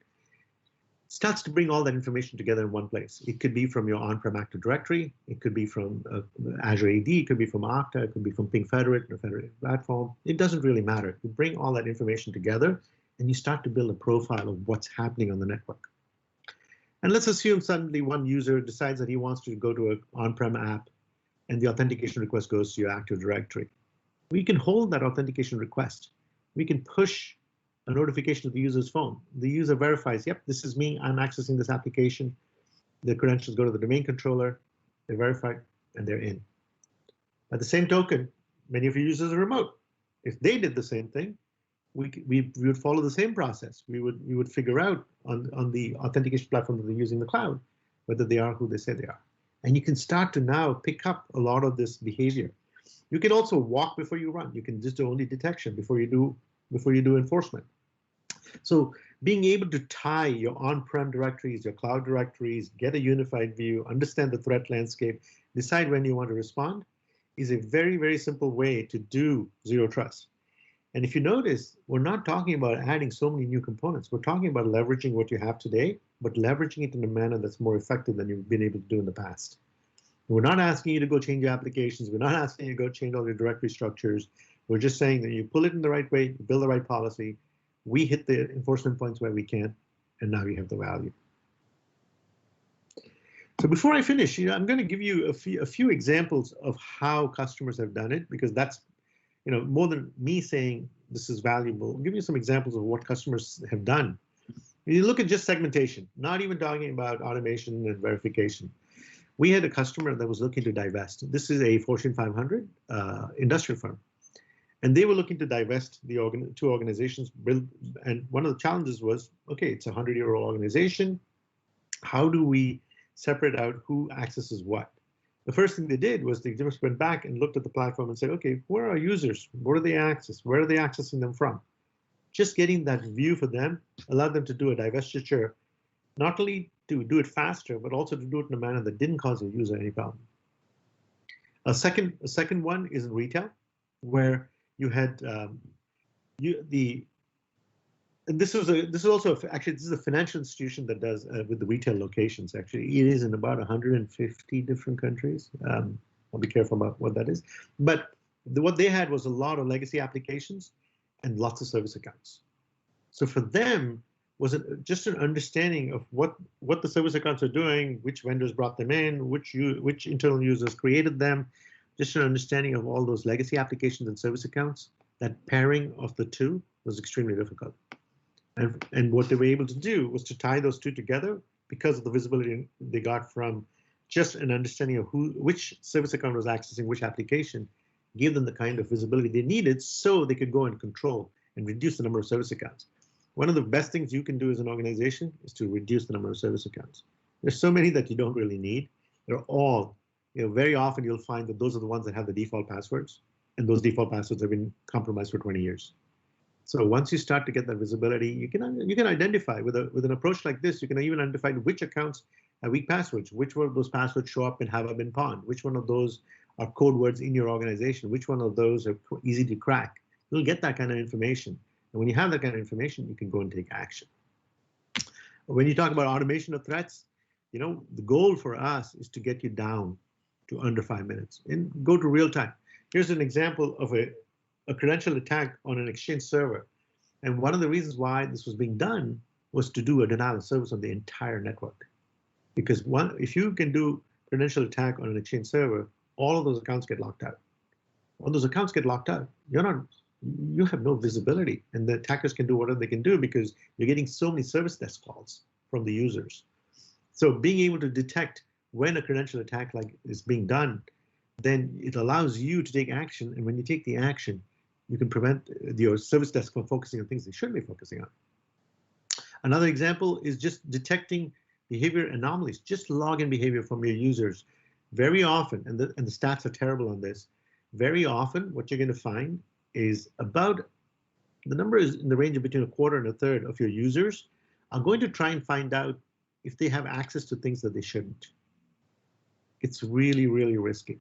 Starts to bring all that information together in one place. It could be from your on-prem Active Directory. It could be from Azure AD. It could be from Okta. It could be from Ping Federate, or Federated Platform. It doesn't really matter. You bring all that information together, and you start to build a profile of what's happening on the network. And let's assume suddenly one user decides that he wants to go to an on-prem app, and the authentication request goes to your Active Directory. We can hold that authentication request. We can push a notification to the user's phone. The user verifies, yep, this is me, I'm accessing this application. The credentials go to the domain controller, they're verified, and they're in. At the same token, many of your users are remote. If they did the same thing, we would follow the same process. We would figure out on the authentication platform that they're using the cloud, whether they are who they say they are. And you can start to now pick up a lot of this behavior. You can also walk before you run. You can just do only detection before you do enforcement. So being able to tie your on-prem directories, your cloud directories, get a unified view, understand the threat landscape, decide when you want to respond, is a very, very simple way to do zero trust. And if you notice, we're not talking about adding so many new components. We're talking about leveraging what you have today, but leveraging it in a manner that's more effective than you've been able to do in the past. We're not asking you to go change your applications. We're not asking you to go change all your directory structures. We're just saying that you pull it in the right way, you build the right policy, we hit the enforcement points where we can, and now you have the value. So before I finish, I'm going to give you a few examples of how customers have done it, because that's, more than me saying this is valuable. I'll give you some examples of what customers have done. You look at just segmentation, not even talking about automation and verification. We had a customer that was looking to divest. This is a Fortune 500 industrial firm. And they were looking to divest the two organizations. And one of the challenges was, okay, it's a 100-year-old organization. How do we separate out who accesses what? The first thing they did was they just went back and looked at the platform and said, okay, where are our users? What do they access? Where are they accessing them from? Just getting that view for them allowed them to do a divestiture, not only to do it faster, but also to do it in a manner that didn't cause the user any problem. A second one is in retail, where you had this is also actually, this is a financial institution that does with the retail locations. Actually, it is in about 150 different countries. I'll be careful about what that is. But what they had was a lot of legacy applications and lots of service accounts. So for them, was it just an understanding of what the service accounts are doing, which vendors brought them in, which internal users created them, just an understanding of all those legacy applications and service accounts. That pairing of the two was extremely difficult. And what they were able to do was to tie those two together because of the visibility they got from just an understanding of which service account was accessing which application, gave them the kind of visibility they needed so they could go and control and reduce the number of service accounts. One of the best things you can do as an organization is to reduce the number of service accounts. There's so many that you don't really need. They're all, very often you'll find that those are the ones that have the default passwords, and those default passwords have been compromised for 20 years. So once you start to get that visibility, you can identify with an approach like this. You can even identify which accounts have weak passwords, which one of those passwords show up and have been pawned, which one of those are code words in your organization, which one of those are easy to crack. You'll get that kind of information, and when you have that kind of information, you can go and take action. When you talk about automation of threats, the goal for us is to get you down to under 5 minutes and go to real time. Here's an example of a credential attack on an Exchange server. And one of the reasons why this was being done was to do a denial of service on the entire network. Because if you can do credential attack on an Exchange server, all of those accounts get locked out. When those accounts get locked out, you have no visibility, and the attackers can do whatever they can do because you're getting so many service desk calls from the users. So being able to detect when a credential attack is being done, then it allows you to take action. And when you take the action, you can prevent your service desk from focusing on things they shouldn't be focusing on. Another example is just detecting behavior anomalies, just login behavior from your users. Very often, and the stats are terrible on this, very often what you're going to find is the number is in the range of between a quarter and a third of your users are going to try and find out if they have access to things that they shouldn't. It's really, really risky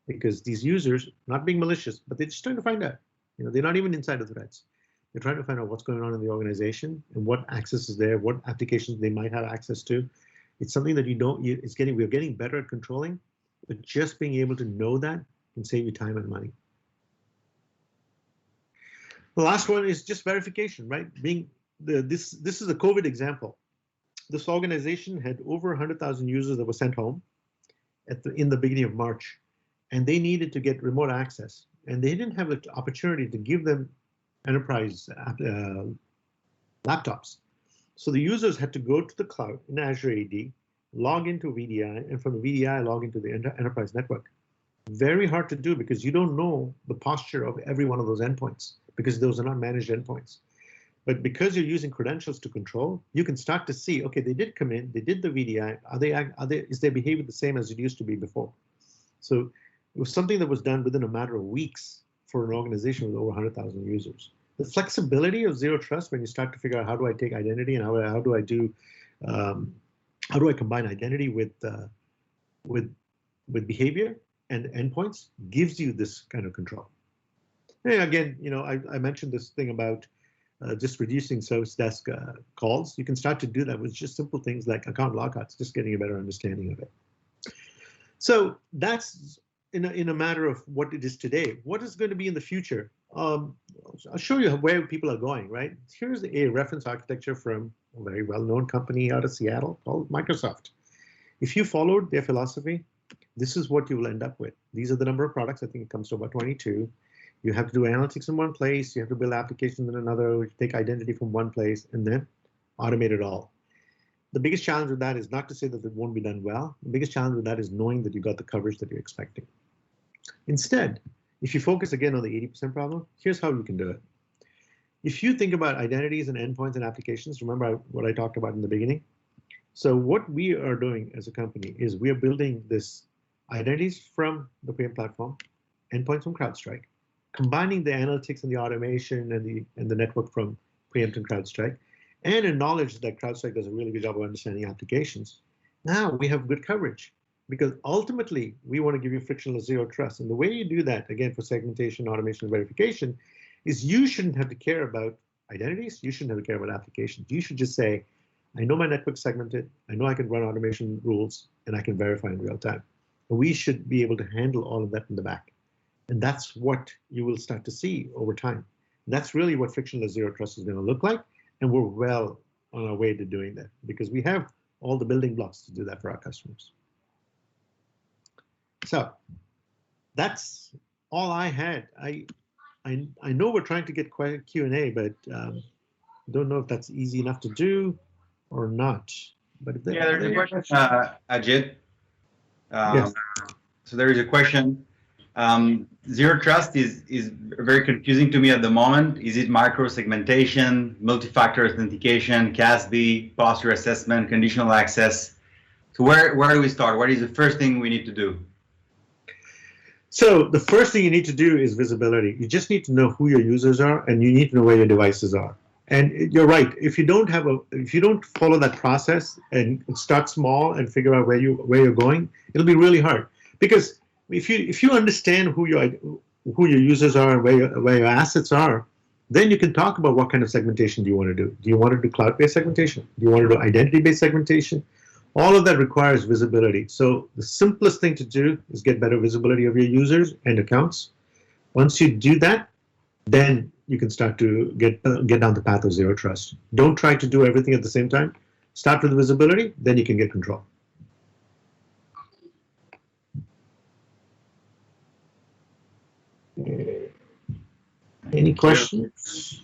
because these users, not being malicious, but they're just trying to find out. They're not even insider threats. They're trying to find out what's going on in the organization and what access is there, what applications they might have access to. It's something that we're getting better at controlling, but just being able to know that can save you time and money. The last one is just verification, right? This is a COVID example. This organization had over 100,000 users that were sent home in the beginning of March, and they needed to get remote access, and they didn't have the opportunity to give them enterprise laptops. So the users had to go to the cloud in Azure AD, log into VDI, and from the VDI log into the enterprise network. Very hard to do because you don't know the posture of every one of those endpoints because those are not managed endpoints. But because you're using credentials to control, you can start to see, okay, they did come in, they did the VDI, is their behavior the same as it used to be before? So it was something that was done within a matter of weeks for an organization with over 100,000 users. The flexibility of zero trust when you start to figure out how do I take identity and how do I combine identity with behavior and endpoints gives you this kind of control. And again, I mentioned this thing about just reducing service desk calls. You can start to do that with just simple things like account lockouts, just getting a better understanding of it. So that's in a matter of what it is today. What is going to be in the future? I'll show you where people are going, right? Here's a reference architecture from a very well-known company out of Seattle called Microsoft. If you followed their philosophy, this is what you will end up with. These are the number of products. I think it comes to about 22. You have to do analytics in one place. You have to build applications in another, take identity from one place, and then automate it all. The biggest challenge with that is not to say that it won't be done well. The biggest challenge with that is knowing that you got the coverage that you're expecting. Instead, if you focus again on the 80% problem, here's how you can do it. If you think about identities and endpoints and applications, remember what I talked about in the beginning? So what we are doing as a company is we are building this identities from the Preempt platform, endpoints from CrowdStrike, combining the analytics and the automation and the network from Preempt and CrowdStrike, and a knowledge that CrowdStrike does a really good job of understanding applications. Now we have good coverage, because ultimately we want to give you frictionless zero trust. And the way you do that, again, for segmentation, automation, and verification, is you shouldn't have to care about identities. You shouldn't have to care about applications. You should just say, I know my network's segmented. I know I can run automation rules, and I can verify in real time. And we should be able to handle all of that in the back. And that's what you will start to see over time. That's really what frictionless zero trust is going to look like. And we're well on our way to doing that, because we have all the building blocks to do that for our customers. So that's all I had. I know we're trying to get quite a Q&A, but don't know if that's easy enough to do or not. But if yeah, there's a question, Ajit. Yes. So there is a question. Zero trust is very confusing to me at the moment. Is it micro-segmentation, multi-factor authentication, CASB, posture assessment, conditional access? So where do we start? What is the first thing we need to do? So the first thing you need to do is visibility. You just need to know who your users are, and you need to know where your devices are. And you're right. If you don't follow that process and start small and figure out where you're going, it'll be really hard. Because if you understand who your users are and where your assets are, then you can talk about what kind of segmentation do you want to do. Do you want to do cloud-based segmentation? Do you want to do identity-based segmentation? All of that requires visibility. So the simplest thing to do is get better visibility of your users and accounts. Once you do that, then you can start to get down the path of zero trust. Don't try to do everything at the same time. Start with visibility, then you can get control. Any questions?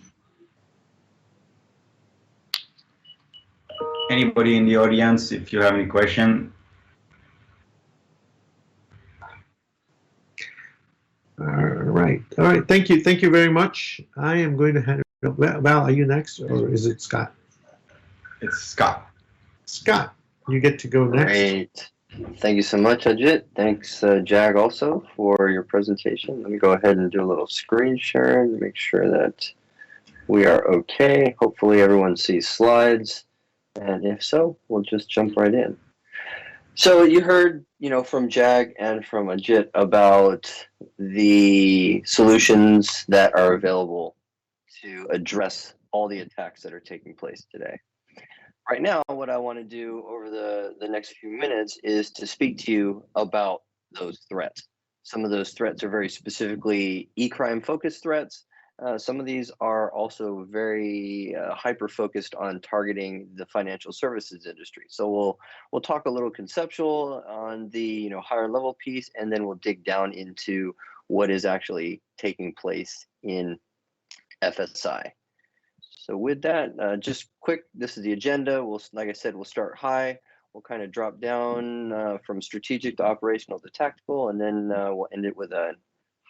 Anybody in the audience, if you have any question? All right. Thank you very much. I am going to hand it over. Val, are you next, or is it Scott? It's Scott. Scott, you get to go next. Great. Thank you so much, Ajit. Thanks, Jag, also for your presentation. Let me go ahead and do a little screen sharing to make sure that we are okay. Hopefully everyone sees slides, and if so, we'll just jump right in. So you heard, from Jag and from Ajit about the solutions that are available to address all the attacks that are taking place today. Right now, what I want to do over the next few minutes is to speak to you about those threats. Some of those threats are very specifically e-crime focused threats. Some of these are also very hyper-focused on targeting the financial services industry. So we'll talk a little conceptual on the higher level piece, and then we'll dig down into what is actually taking place in FSI. So with that, just quick, this is the agenda. Like I said, we'll start high. We'll kind of drop down from strategic to operational to tactical, and then we'll end it with a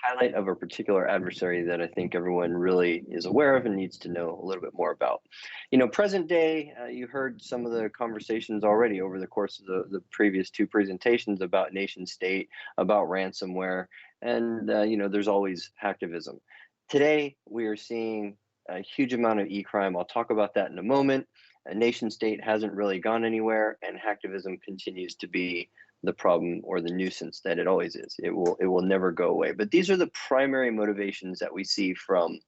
highlight of a particular adversary that I think everyone really is aware of and needs to know a little bit more about. Present day, you heard some of the conversations already over the course of the previous two presentations about nation state, about ransomware, and there's always hacktivism. Today, we are seeing a huge amount of e-crime. I'll talk about that in a moment. A nation state hasn't really gone anywhere, and hacktivism continues to be the problem or the nuisance that it always is. It will never go away. But these are the primary motivations that we see from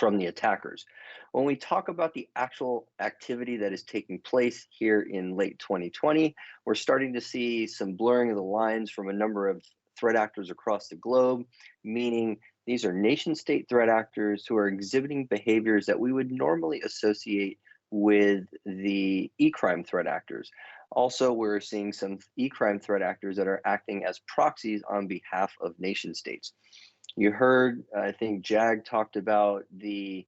the attackers. When we talk about the actual activity that is taking place here in late 2020, we're starting to see some blurring of the lines from a number of threat actors across the globe, meaning these are nation state threat actors who are exhibiting behaviors that we would normally associate with the e-crime threat actors. Also, we're seeing some e-crime threat actors that are acting as proxies on behalf of nation states. You heard, I think Jag talked about the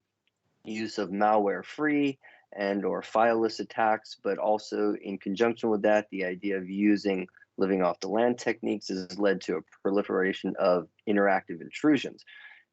use of malware-free and or fileless attacks, but also in conjunction with that, the idea of using living off the land techniques has led to a proliferation of interactive intrusions.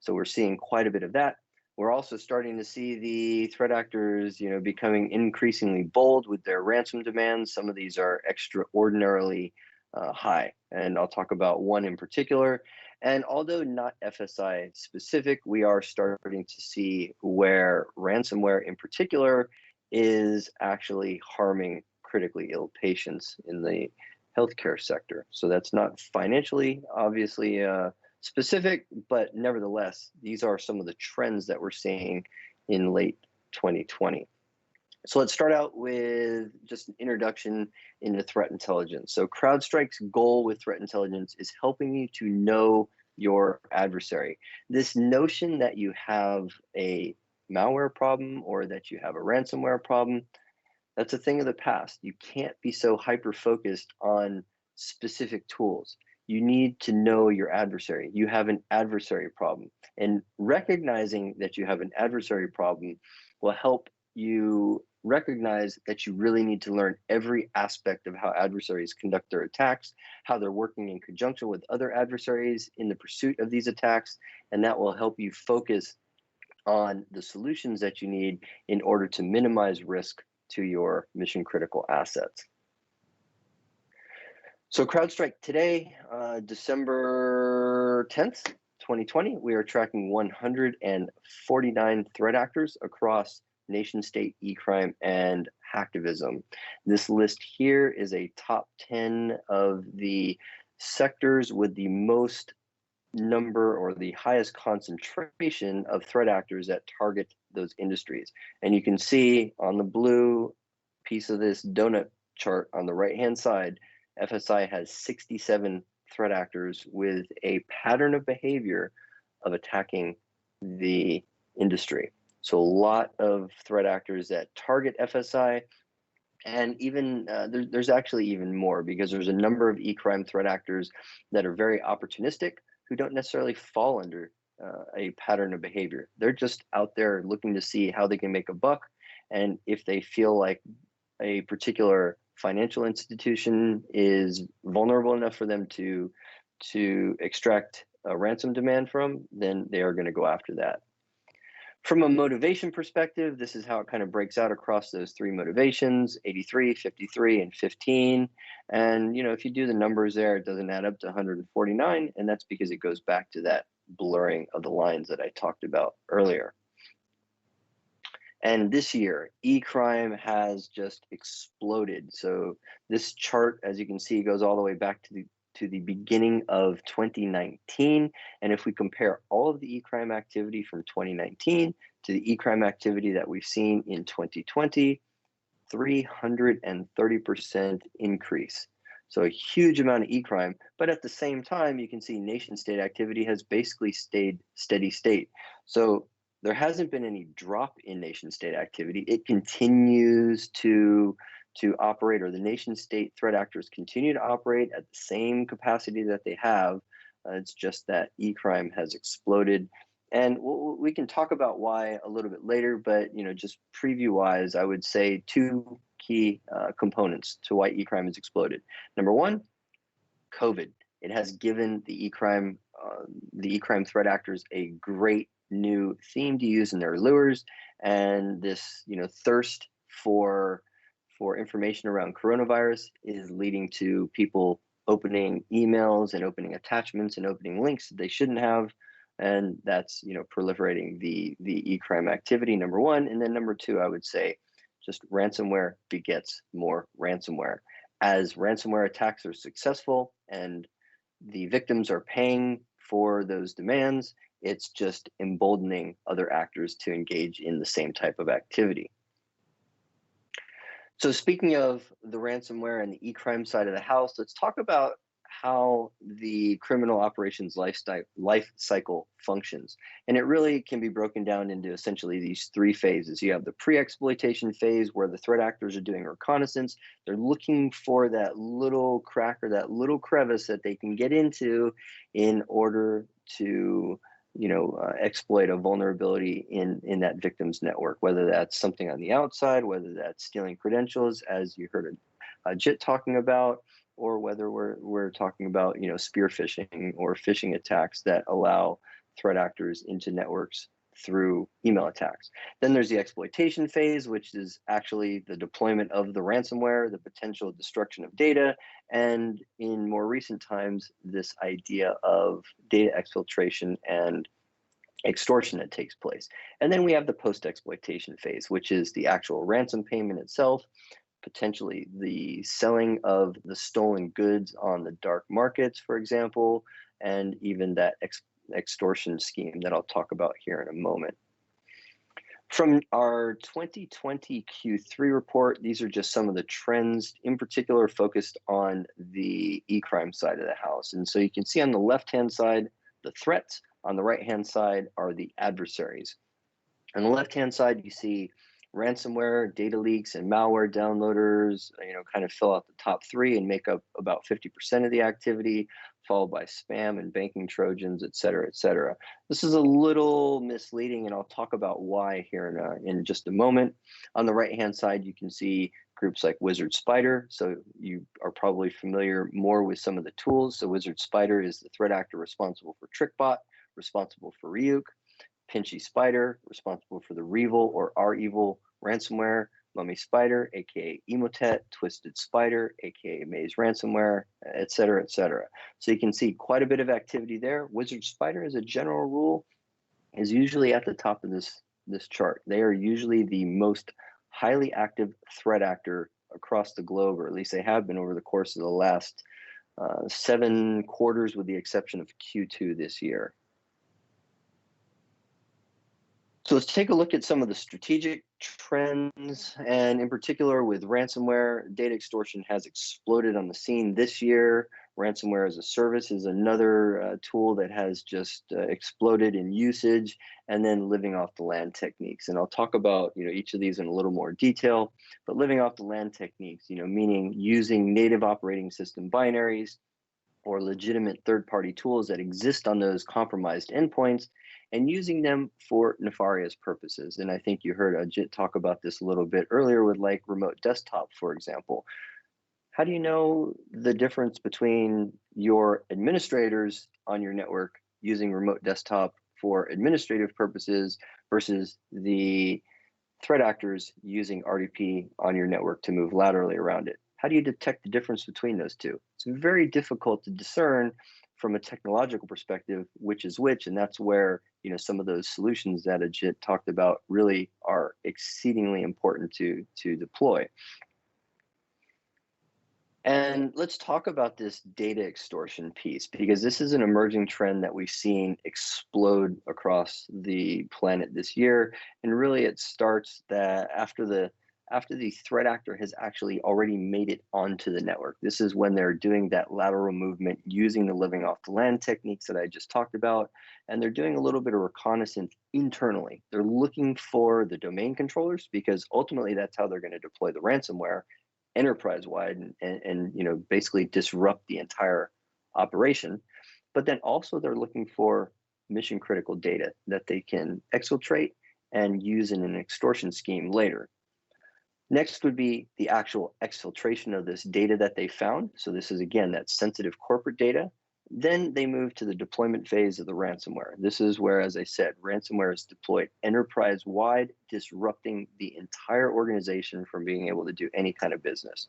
So we're seeing quite a bit of that. We're also starting to see the threat actors, becoming increasingly bold with their ransom demands. Some of these are extraordinarily high, and I'll talk about one in particular. And although not FSI specific, we are starting to see where ransomware in particular is actually harming critically ill patients in the healthcare sector. So that's not financially, obviously, specific, but nevertheless, these are some of the trends that we're seeing in late 2020. So let's start out with just an introduction into threat intelligence. So CrowdStrike's goal with threat intelligence is helping you to know your adversary. This notion that you have a malware problem or that you have a ransomware problem, that's a thing of the past. You can't be so hyper-focused on specific tools. You need to know your adversary. You have an adversary problem. And recognizing that you have an adversary problem will help you recognize that you really need to learn every aspect of how adversaries conduct their attacks, how they're working in conjunction with other adversaries in the pursuit of these attacks, and that will help you focus on the solutions that you need in order to minimize risk to your mission critical assets. So CrowdStrike today, December 10th, 2020, we are tracking 149 threat actors across nation state, e-crime, and hacktivism. This list here is a top 10 of the sectors with the most number or the highest concentration of threat actors that target those industries. And you can see on the blue piece of this donut chart on the right-hand side, FSI has 67 threat actors with a pattern of behavior of attacking the industry. So a lot of threat actors that target FSI, and even there's actually even more, because there's a number of e-crime threat actors that are very opportunistic who don't necessarily fall under a pattern of behavior. They're just out there looking to see how they can make a buck, and if they feel like a particular financial institution is vulnerable enough for them to extract a ransom demand from, then they are going to go after that. From a motivation perspective, this is how it kind of breaks out across those three motivations: 83, 53, and 15. And if you do the numbers there, it doesn't add up to 149, and that's because it goes back to that blurring of the lines that I talked about earlier. And this year, e-crime has just exploded. So this chart, as you can see, goes all the way back to the beginning of 2019. And if we compare all of the e-crime activity from 2019 to the e-crime activity that we've seen in 2020, 330% increase. So a huge amount of e-crime, but at the same time, you can see nation state activity has basically stayed steady state. So there hasn't been any drop in nation state activity. It continues to operate, or the nation state threat actors continue to operate at the same capacity that they have. It's just that e-crime has exploded. And we can talk about why a little bit later, but just preview wise, I would say two key components to why e-crime has exploded. Number one, COVID. It has given the e-crime threat actors a great new theme to use in their lures, and this thirst for information around coronavirus is leading to people opening emails and opening attachments and opening links that they shouldn't have, and that's proliferating the e-crime activity, number one. And then number two, I would say just ransomware begets more ransomware. As ransomware attacks are successful and the victims are paying for those demands, it's just emboldening other actors to engage in the same type of activity. So speaking of the ransomware and the e-crime side of the house, let's talk about how the criminal operations life cycle functions. And it really can be broken down into essentially these three phases. You have the pre-exploitation phase, where the threat actors are doing reconnaissance. They're looking for that little crack or that little crevice that they can get into in order to exploit a vulnerability in that victim's network, whether that's something on the outside, whether that's stealing credentials, as you heard Ajit talking about, or whether we're talking about spear phishing or phishing attacks that allow threat actors into networks through email attacks. Then there's the exploitation phase, which is actually the deployment of the ransomware, the potential destruction of data, and in more recent times, this idea of data exfiltration and extortion that takes place. And then we have the post-exploitation phase, which is the actual ransom payment itself, potentially the selling of the stolen goods on the dark markets, for example, and even that extortion scheme that I'll talk about here in a moment. From our 2020 Q3 report, these are just some of the trends, in particular focused on the e-crime side of the house. And so you can see on the left-hand side, the threats. On the right-hand side are the adversaries. On the left-hand side, you see ransomware, data leaks, and malware downloaders, kind of fill out the top three and make up about 50% of the activity, followed by spam and banking Trojans, et cetera, et cetera. This is a little misleading, and I'll talk about why here in just a moment. On the right-hand side, you can see groups like Wizard Spider. So you are probably familiar more with some of the tools. So Wizard Spider is the threat actor responsible for TrickBot, responsible for Ryuk. Pinchy Spider, responsible for the Revil or R-Evil ransomware, Mummy Spider, aka Emotet, Twisted Spider, aka Maze Ransomware, et cetera, et cetera. So you can see quite a bit of activity there. Wizard Spider, as a general rule, is usually at the top of this chart. They are usually the most highly active threat actor across the globe, or at least they have been over the course of the last 7 quarters, with the exception of Q2 this year. So let's take a look at some of the strategic trends, and in particular with ransomware, data extortion has exploded on the scene this year. Ransomware as a service is another tool that has just exploded in usage, and then living off the land techniques. And I'll talk about each of these in a little more detail, but living off the land techniques, meaning using native operating system binaries or legitimate third-party tools that exist on those compromised endpoints, and using them for nefarious purposes. And I think you heard Ajit talk about this a little bit earlier with like remote desktop, for example. How do you know the difference between your administrators on your network using remote desktop for administrative purposes versus the threat actors using RDP on your network to move laterally around it? How do you detect the difference between those two? It's very difficult to discern from a technological perspective which is which, and that's where some of those solutions that Ajit talked about really are exceedingly important to deploy. And let's talk about this data extortion piece, because this is an emerging trend that we've seen explode across the planet this year. And really it starts that after the threat actor has actually already made it onto the network. This is when they're doing that lateral movement using the living off the land techniques that I just talked about. And they're doing a little bit of reconnaissance internally. They're looking for the domain controllers, because ultimately that's how they're going to deploy the ransomware enterprise-wide and basically disrupt the entire operation. But then also they're looking for mission critical data that they can exfiltrate and use in an extortion scheme later. Next would be the actual exfiltration of this data that they found. So this is, again, that sensitive corporate data. Then they move to the deployment phase of the ransomware. This is where, as I said, ransomware is deployed enterprise-wide, disrupting the entire organization from being able to do any kind of business.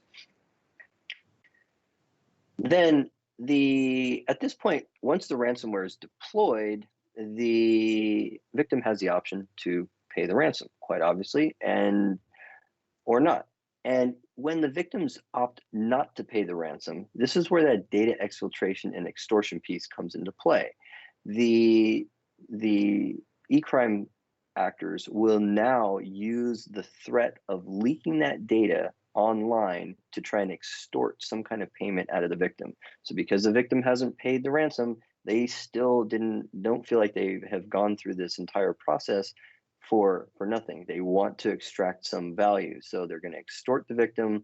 Then at this point, once the ransomware is deployed, the victim has the option to pay the ransom, quite obviously, or not. And when the victims opt not to pay the ransom, this is where that data exfiltration and extortion piece comes into play. The e-crime actors will now use the threat of leaking that data online to try and extort some kind of payment out of the victim. So because the victim hasn't paid the ransom, they still don't feel like they have gone through this entire process for nothing. They want to extract some value. So they're going to extort the victim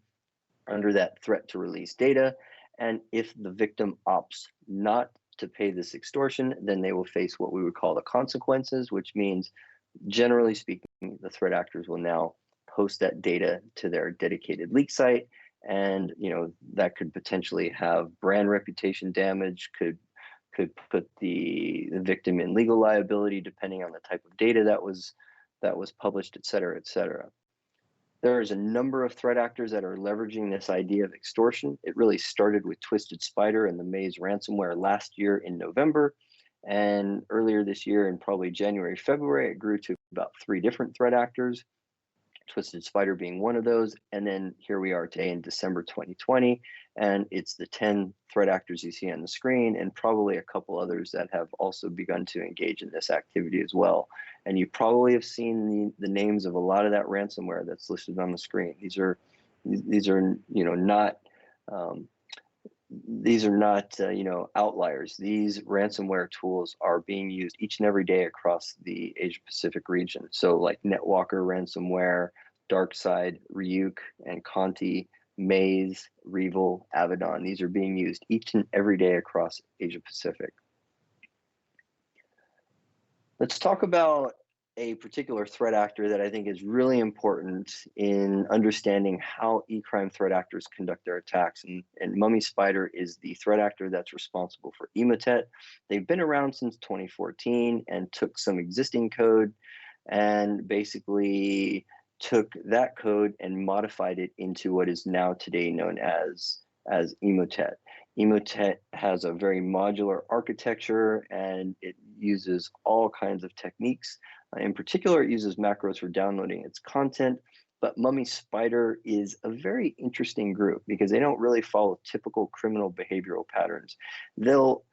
under that threat to release data. And if the victim opts not to pay this extortion, then they will face what we would call the consequences, which means, generally speaking, the threat actors will now post that data to their dedicated leak site. And that could potentially have brand reputation damage, could put the victim in legal liability, depending on the type of data that was published, et cetera, et cetera. There is a number of threat actors that are leveraging this idea of extortion. It really started with Twisted Spider and the Maze ransomware last year in November. And earlier this year, in probably January, February, it grew to about 3 different threat actors, Twisted Spider being one of those. And then here we are today in December 2020, and it's the 10 threat actors you see on the screen, and probably a couple others that have also begun to engage in this activity as well. And you probably have seen the names of a lot of that ransomware that's listed on the screen. These are not outliers. These ransomware tools are being used each and every day across the Asia Pacific region. So like NetWalker ransomware, DarkSide, Ryuk, and Conti, Maze, Revil, Avedon. These are being used each and every day across Asia Pacific. Let's talk about a particular threat actor that I think is really important in understanding how e-crime threat actors conduct their attacks. And Mummy Spider is the threat actor that's responsible for Emotet. They've been around since 2014 and took some existing code and basically took that code and modified it into what is now today known as Emotet. Emotet has a very modular architecture, and it uses all kinds of techniques. In particular, it uses macros for downloading its content, but Mummy Spider is a very interesting group because they don't really follow typical criminal behavioral patterns. They'll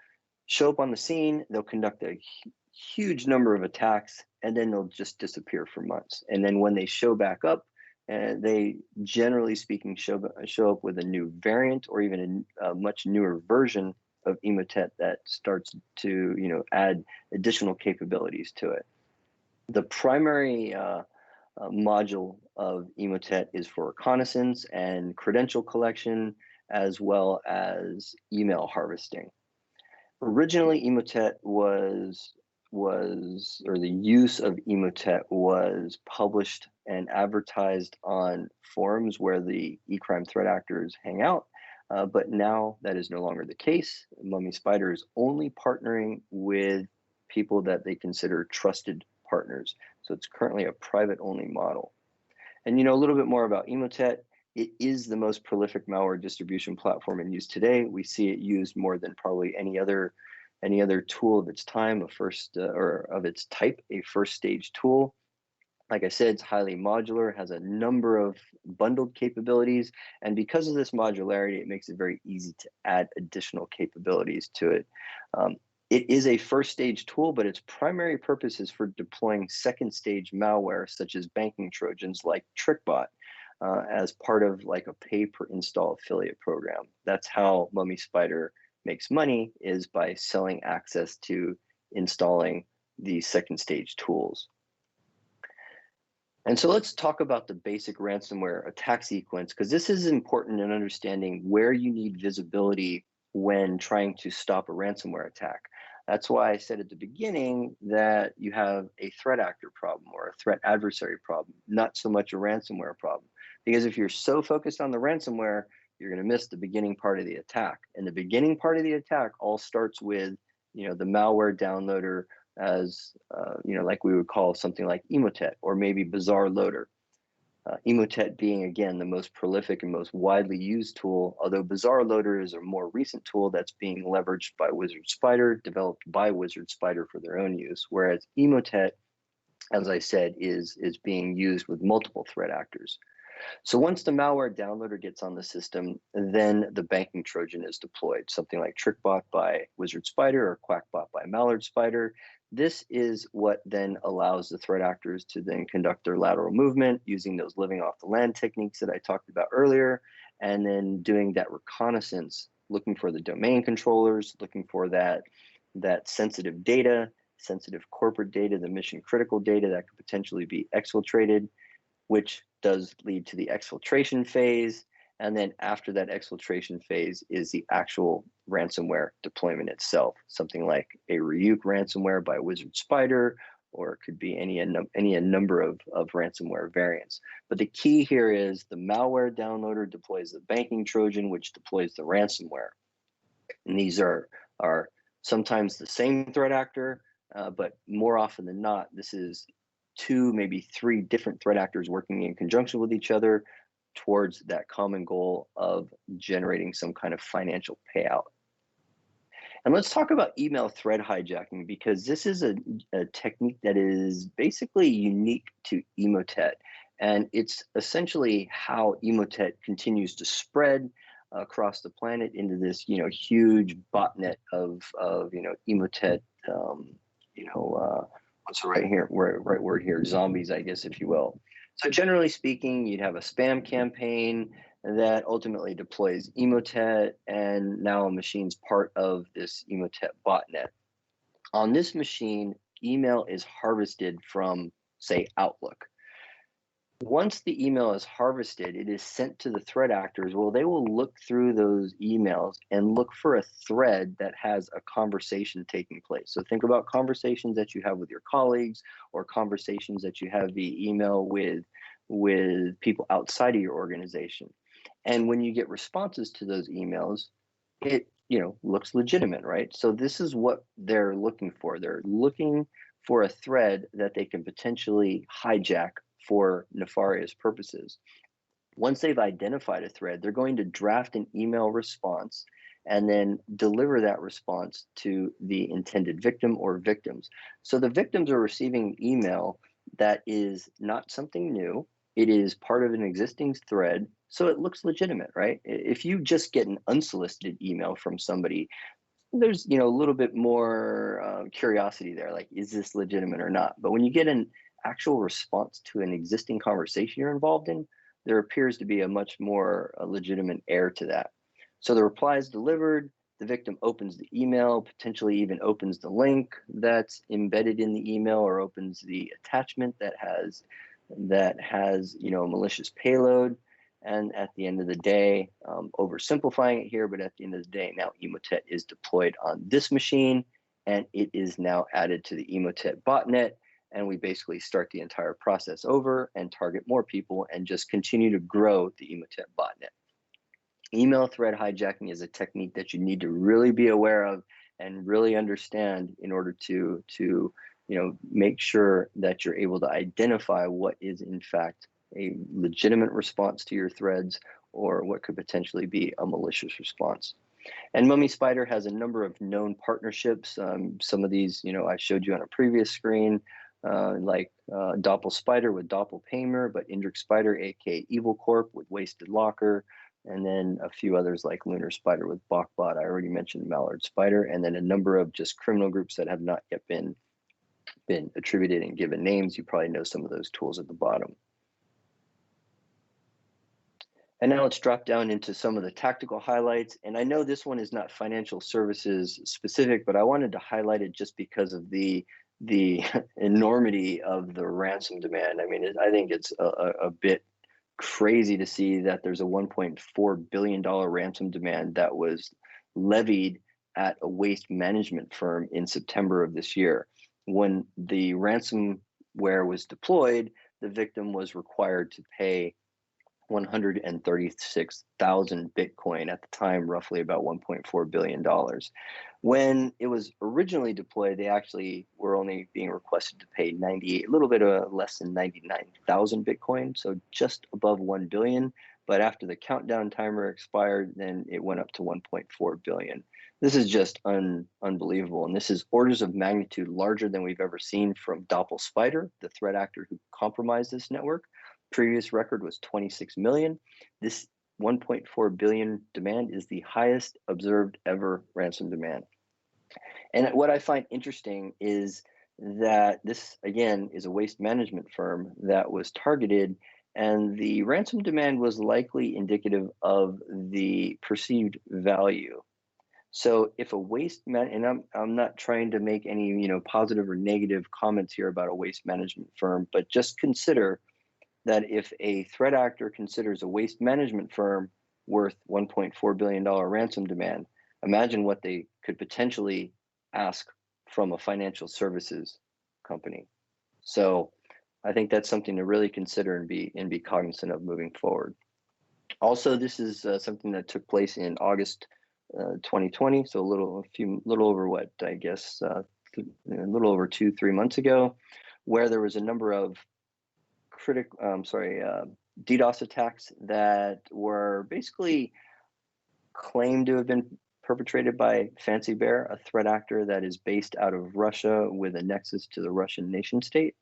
show up on the scene, they'll conduct a huge number of attacks, and then they'll just disappear for months. And then when they show back up, and they, generally speaking, show up with a new variant or even a much newer version of Emotet that starts to add additional capabilities to it. The primary module of Emotet is for reconnaissance and credential collection, as well as email harvesting. Originally, Emotet or the use of Emotet was published and advertised on forums where the e-crime threat actors hang out, but now that is no longer the case. Mummy Spider is only partnering with people that they consider trusted partners. So it's currently a private-only model. And a little bit more about Emotet. It is the most prolific malware distribution platform in use today. We see it used more than probably any other tool of its time, or of its type, a first stage tool. Like I said, it's highly modular, has a number of bundled capabilities, and because of this modularity, it makes it very easy to add additional capabilities to it. It is a first stage tool, but its primary purpose is for deploying second stage malware, such as banking Trojans like TrickBot, as part of like a pay per install affiliate program. That's how Mummy Spider makes money, is by selling access to installing the second stage tools. And so let's talk about the basic ransomware attack sequence, because this is important in understanding where you need visibility when trying to stop a ransomware attack. That's why I said at the beginning that you have a threat actor problem or a threat adversary problem, not so much a ransomware problem. Because if you're so focused on the ransomware, you're going to miss the beginning part of the attack. And the beginning part of the attack all starts with, the malware downloader, as like we would call something like Emotet or maybe Bazaar Loader. Emotet being, again, the most prolific and most widely used tool, although Bazaar Loader is a more recent tool that's being leveraged by Wizard Spider, developed by Wizard Spider for their own use, whereas Emotet, as I said, is being used with multiple threat actors. So once the malware downloader gets on the system, then the banking Trojan is deployed, something like TrickBot by Wizard Spider or QuackBot by Mallard Spider. This is what then allows the threat actors to then conduct their lateral movement using those living off the land techniques that I talked about earlier, and then doing that reconnaissance, looking for the domain controllers, looking for that sensitive data, sensitive corporate data, the mission critical data that could potentially be exfiltrated, which does lead to the exfiltration phase. And then after that exfiltration phase is the actual ransomware deployment itself, something like a Ryuk ransomware by Wizard Spider, or it could be any number of ransomware variants. But the key here is the malware downloader deploys the banking Trojan, which deploys the ransomware. And these are sometimes the same threat actor, but more often than not, this is 2, maybe 3 different threat actors working in conjunction with each other towards that common goal of generating some kind of financial payout. And let's talk about email thread hijacking, because this is a technique that is basically unique to Emotet. And it's essentially how Emotet continues to spread across the planet into this, huge botnet of Emotet, what's the right word here? Zombies, I guess, if you will. So generally speaking, you'd have a spam campaign that ultimately deploys Emotet, and now a machine's part of this Emotet botnet. On this machine, email is harvested from, say, Outlook. Once the email is harvested, it is sent to the threat actors. Well, they will look through those emails and look for a thread that has a conversation taking place. So think about conversations that you have with your colleagues, or conversations that you have via email with people outside of your organization. And when you get responses to those emails, it looks legitimate, right? So this is what they're looking for. They're looking for a thread that they can potentially hijack for nefarious purposes. Once they've identified a thread, they're going to draft an email response and then deliver that response to the intended victim or victims. So the victims are receiving email that is not something new. It is part of an existing thread, so it looks legitimate, right? If you just get an unsolicited email from somebody, there's a little bit more curiosity there, like, is this legitimate or not? But when you get an actual response to an existing conversation you're involved in, there appears to be a much more legitimate air to that. So the reply is delivered, the victim opens the email, potentially even opens the link that's embedded in the email, or opens the attachment that has a malicious payload. And at the end of the day, oversimplifying it here, but at the end of the day, now Emotet is deployed on this machine, and it is now added to the Emotet botnet. And we basically start the entire process over and target more people and just continue to grow the Emotet botnet. Email thread hijacking is a technique that you need to really be aware of and really understand in order to make sure that you're able to identify what is in fact a legitimate response to your threads, or what could potentially be a malicious response. And Mummy Spider has a number of known partnerships. Some of these, I showed you on a previous screen, like Doppel Spider with Doppelpaymer, but Indrik Spider, aka Evil Corp, with Wasted Locker, and then a few others like Lunar Spider with Bachbot. I already mentioned Mallard Spider, and then a number of just criminal groups that have not yet been attributed and given names. You probably know some of those tools at the bottom. And now let's drop down into some of the tactical highlights. And I know this one is not financial services specific, but I wanted to highlight it just because of the enormity of the ransom demand. I mean, I think it's a bit crazy to see that there's a $1.4 billion ransom demand that was levied at a waste management firm in September of this year. When the ransomware was deployed, the victim was required to pay 136,000 Bitcoin, at the time roughly about $1.4 billion. When it was originally deployed, they actually were only being requested to pay a little bit less than 99,000 Bitcoin, so just above 1 billion. But after the countdown timer expired, then it went up to 1.4 billion. This is just unbelievable, and this is orders of magnitude larger than we've ever seen from Doppel Spider, the threat actor who compromised this network. previous record was 26 million. This 1.4 billion demand is the highest observed ever ransom demand. And what I find interesting is that this, again, is a waste management firm that was targeted, and the ransom demand was likely indicative of the perceived value. So if a waste man, and I'm not trying to make any positive or negative comments here about a waste management firm, but just consider that if a threat actor considers a waste management firm worth $1.4 billion ransom demand, imagine what they could potentially ask from a financial services company. So I think that's something to really consider and be cognizant of moving forward. Also, this is something that took place in August 2020, so a little over what I guess a little over 2-3 months ago, where there was a number of DDoS attacks that were basically claimed to have been perpetrated by Fancy Bear, a threat actor that is based out of Russia with a nexus to the Russian nation state.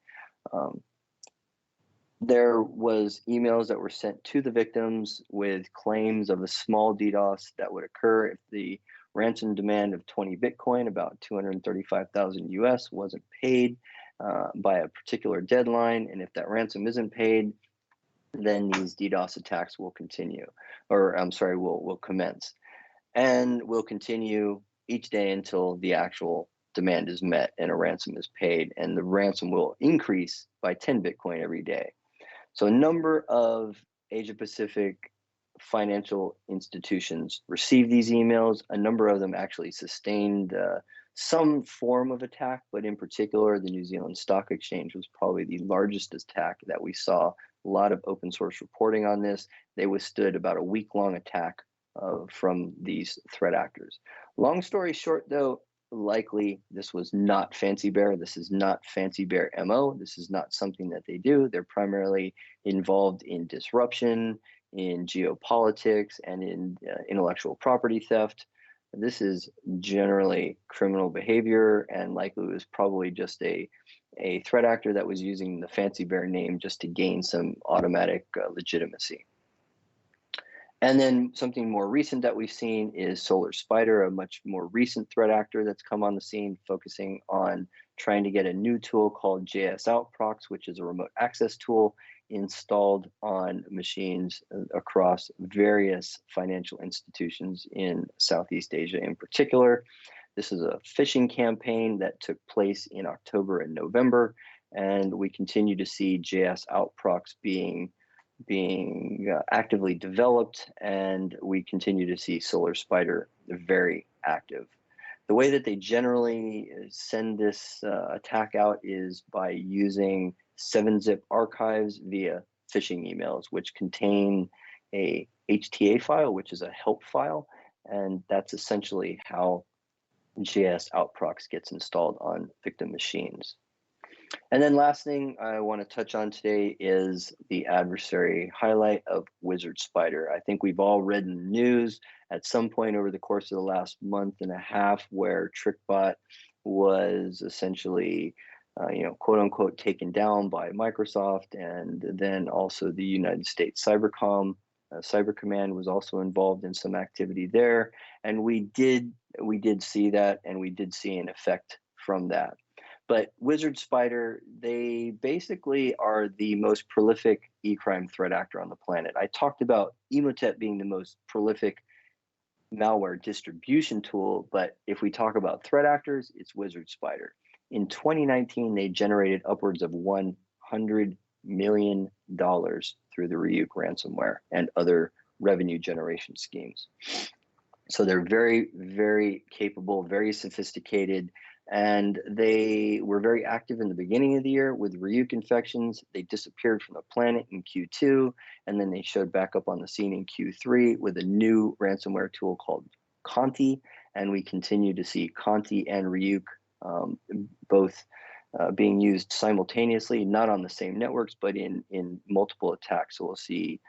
There was emails that were sent to the victims with claims of a small DDoS that would occur if the ransom demand of 20 Bitcoin, about 235,000 US, wasn't paid by a particular deadline. And if that ransom isn't paid, then these DDoS attacks will continue, or will commence, and will continue each day until the actual demand is met and a ransom is paid, and the ransom will increase by 10 Bitcoin every day. So a number of Asia-Pacific financial institutions received these emails. A number of them actually sustained some form of attack, but in particular, the New Zealand Stock Exchange was probably the largest attack that we saw. A lot of open source reporting on this. They withstood about a week-long attack from these threat actors. Long story short, though, likely this was not Fancy Bear. This is not Fancy Bear MO. This is not something that they do. They're primarily involved in disruption, in geopolitics, and in intellectual property theft. This is generally criminal behavior, and likely was probably just a threat actor that was using the Fancy Bear name just to gain some automatic legitimacy. And then something more recent that we've seen is Solar Spider, a much more recent threat actor that's come on the scene, focusing on trying to get a new tool called JS Outprox, which is a remote access tool installed on machines across various financial institutions in Southeast Asia in particular. This is a phishing campaign that took place in October and November, and we continue to see JS Outprox being actively developed, and we continue to see Solar Spider very active. The way that they generally send this attack out is by using 7-zip archives via phishing emails, which contain a HTA file, which is a help file, and that's essentially how JS Outprox gets installed on victim machines. And then last thing I want to touch on today is the adversary highlight of Wizard Spider. I think we've all read in the news at some point over the course of the last month and a half where TrickBot was essentially, quote unquote, taken down by Microsoft, and then also the United States Cyber Command was also involved in some activity there, and we did see that, and we did see an effect from that. But Wizard Spider, they basically are the most prolific e-crime threat actor on the planet. I talked about Emotet being the most prolific malware distribution tool, but if we talk about threat actors, it's Wizard Spider. In 2019, they generated upwards of $100 million through the Ryuk ransomware and other revenue generation schemes. So they're very, very capable, very sophisticated, and they were very active in the beginning of the year with Ryuk infections. They disappeared from the planet in Q2, and then they showed back up on the scene in Q3 with a new ransomware tool called Conti, and we continue to see Conti and Ryuk both being used simultaneously, not on the same networks, but in multiple attacks. So we'll see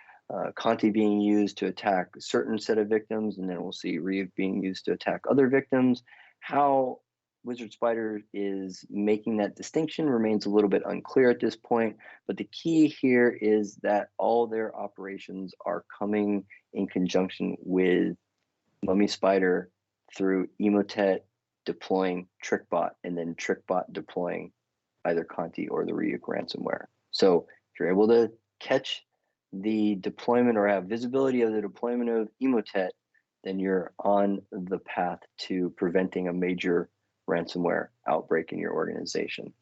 Conti being used to attack a certain set of victims, and then we'll see Ryuk being used to attack other victims. How Wizard Spider is making that distinction remains a little bit unclear at this point, but the key here is that all their operations are coming in conjunction with Mummy Spider through Emotet deploying TrickBot and then TrickBot deploying either Conti or the Ryuk ransomware. So if you're able to catch the deployment or have visibility of the deployment of Emotet, then you're on the path to preventing a major ransomware outbreak in your organization.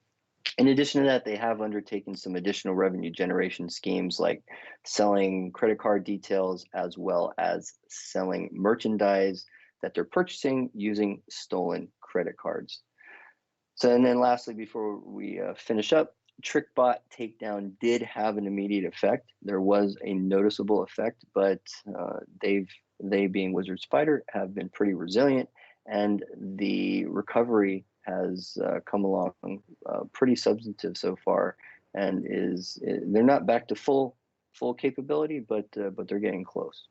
In addition to that, they have undertaken some additional revenue generation schemes like selling credit card details as well as selling merchandise that they're purchasing using stolen credit cards. So, and then lastly, before we finish up, TrickBot takedown did have an immediate effect. There was a noticeable effect, but they being Wizard Spider have been pretty resilient, and the recovery has come along pretty substantive so far, and they're not back to full capability, but they're getting close.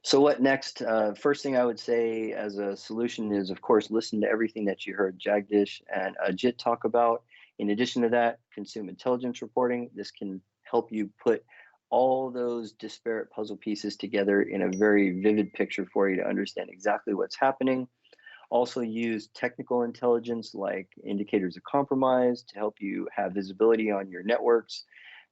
So what next? First thing I would say as a solution is, of course, listen to everything that you heard Jagdish and Ajit talk about. In addition to that, consume intelligence reporting. This can help you put all those disparate puzzle pieces together in a very vivid picture for you to understand exactly what's happening. Also use technical intelligence like indicators of compromise to help you have visibility on your networks,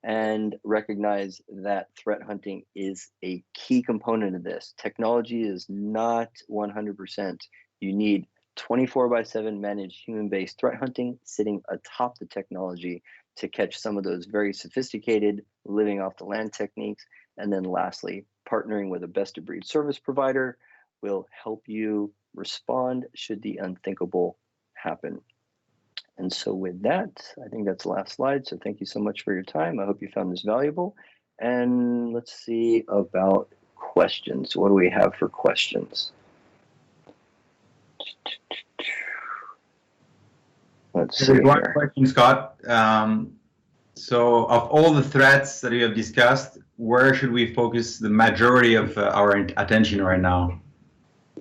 and recognize that threat hunting is a key component of this. Technology is not 100%. You need 24/7 managed human-based threat hunting sitting atop the technology to catch some of those very sophisticated living off the land techniques. And then lastly, partnering with a best-of-breed service provider will help you respond should the unthinkable happen. And so with that, I think that's the last slide. So thank you so much for your time. I hope you found this valuable. And let's see about questions. What do we have for questions? Let's see. One question, Scott. So of all the threats that we have discussed, where should we focus the majority of our attention right now?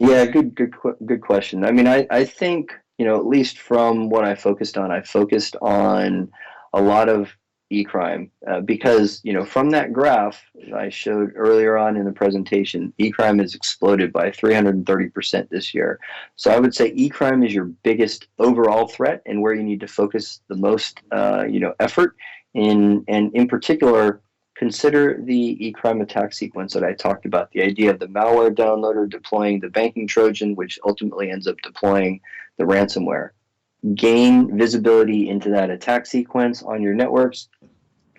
Yeah, good question. I mean, I think, you know, at least from what I focused on a lot of e-crime because, you know, from that graph I showed earlier on in the presentation, e-crime has exploded by 330% this year. So I would say e-crime is your biggest overall threat and where you need to focus the most, you know, effort in, and in particular, consider the e-crime attack sequence that I talked about, the idea of the malware downloader deploying the banking Trojan, which ultimately ends up deploying the ransomware. Gain visibility into that attack sequence on your networks,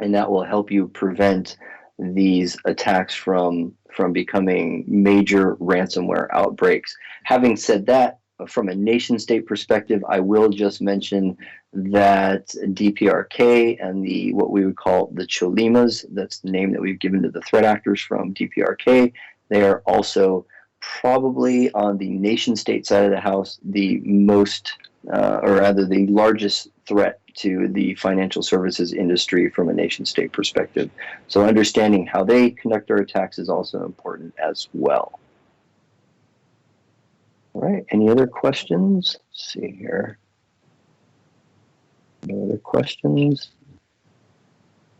and that will help you prevent these attacks from becoming major ransomware outbreaks. Having said that, from a nation state perspective, I will just mention that DPRK and the what we would call the Cholimas, that's the name that we've given to the threat actors from DPRK, they are also probably on the nation state side of the house the most, or rather the largest threat to the financial services industry from a nation state perspective. So understanding how they conduct their attacks is also important as well. All right, any other questions? Let's see here. No other questions?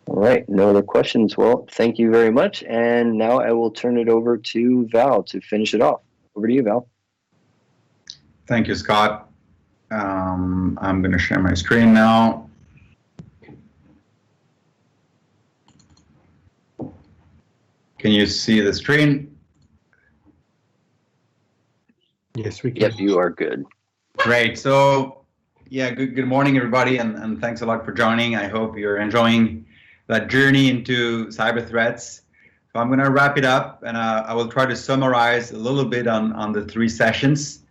All right, no other questions. Well, thank you very much. And now I will turn it over to Val to finish it off. Over to you, Val. Thank you, Scott. I'm going to share my screen now. Can you see the screen? Yes, we can. Yep, you are good. Great. So, yeah, good morning, everybody, and thanks a lot for joining. I hope you're enjoying that journey into cyber threats. So I'm going to wrap it up, and I will try to summarize a little bit on the 3 sessions,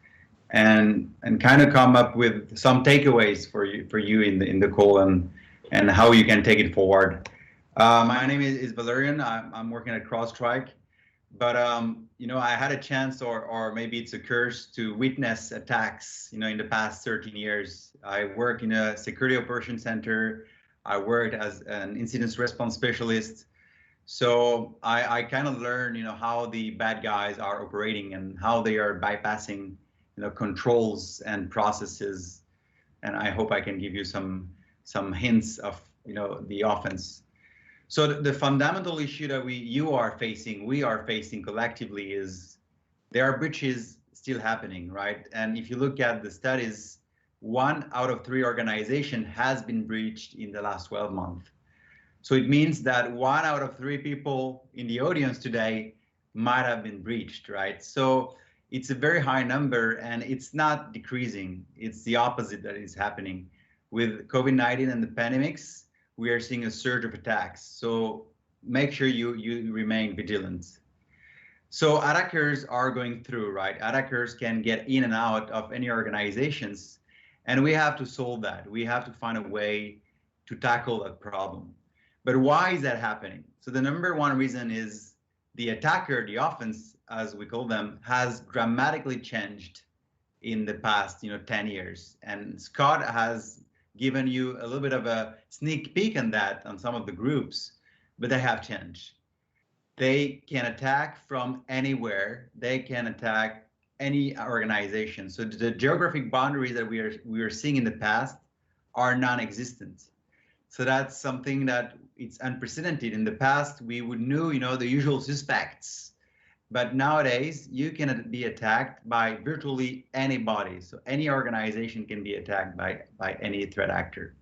and kind of come up with some takeaways for you in the call and how you can take it forward. My name is Valerian. I'm working at CrowdStrike. But you know, I had a chance, or maybe it's a curse, to witness attacks. You know, in the past 13 years, I worked in a security operations center. I worked as an incident response specialist. So I kind of learned, you know, how the bad guys are operating and how they are bypassing controls and processes. And I hope I can give you some hints of the offense. So the fundamental issue that we are facing collectively is there are breaches still happening, right? And if you look at the studies, 1 out of 3 organizations has been breached in the last 12 months. So it means that 1 out of 3 people in the audience today might have been breached, right? So it's a very high number, and it's not decreasing. It's the opposite that is happening. With COVID-19 and the pandemics, we are seeing a surge of attacks. So make sure you remain vigilant. So attackers are going through, right? Attackers can get in and out of any organizations, and we have to solve that. We have to find a way to tackle that problem. But why is that happening? So the number one reason is the attacker, the offense, as we call them, has dramatically changed in the past 10 years. And Scott has given you a little bit of a sneak peek on that on some of the groups, but they have changed. They can attack from anywhere. They can attack any organization. So the geographic boundaries that we are seeing in the past are non-existent. So that's something that it's unprecedented. In the past, we would know, the usual suspects, but nowadays you can be attacked by virtually anybody. So any organization can be attacked by any threat actor.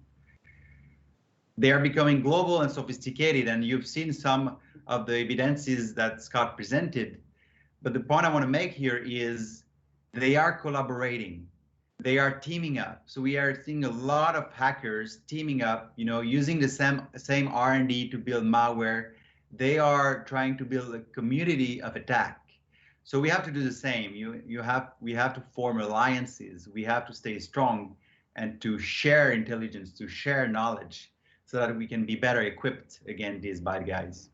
They are becoming global and sophisticated, and you've seen some of the evidences that Scott presented. But the point I want to make here is they are collaborating. They are teaming up. So we are seeing a lot of hackers teaming up, using the same R&D to build malware. They are trying to build a community of attack. So we have to do the same. We have to form alliances. We have to stay strong and to share intelligence, to share knowledge, so that we can be better equipped against these bad guys.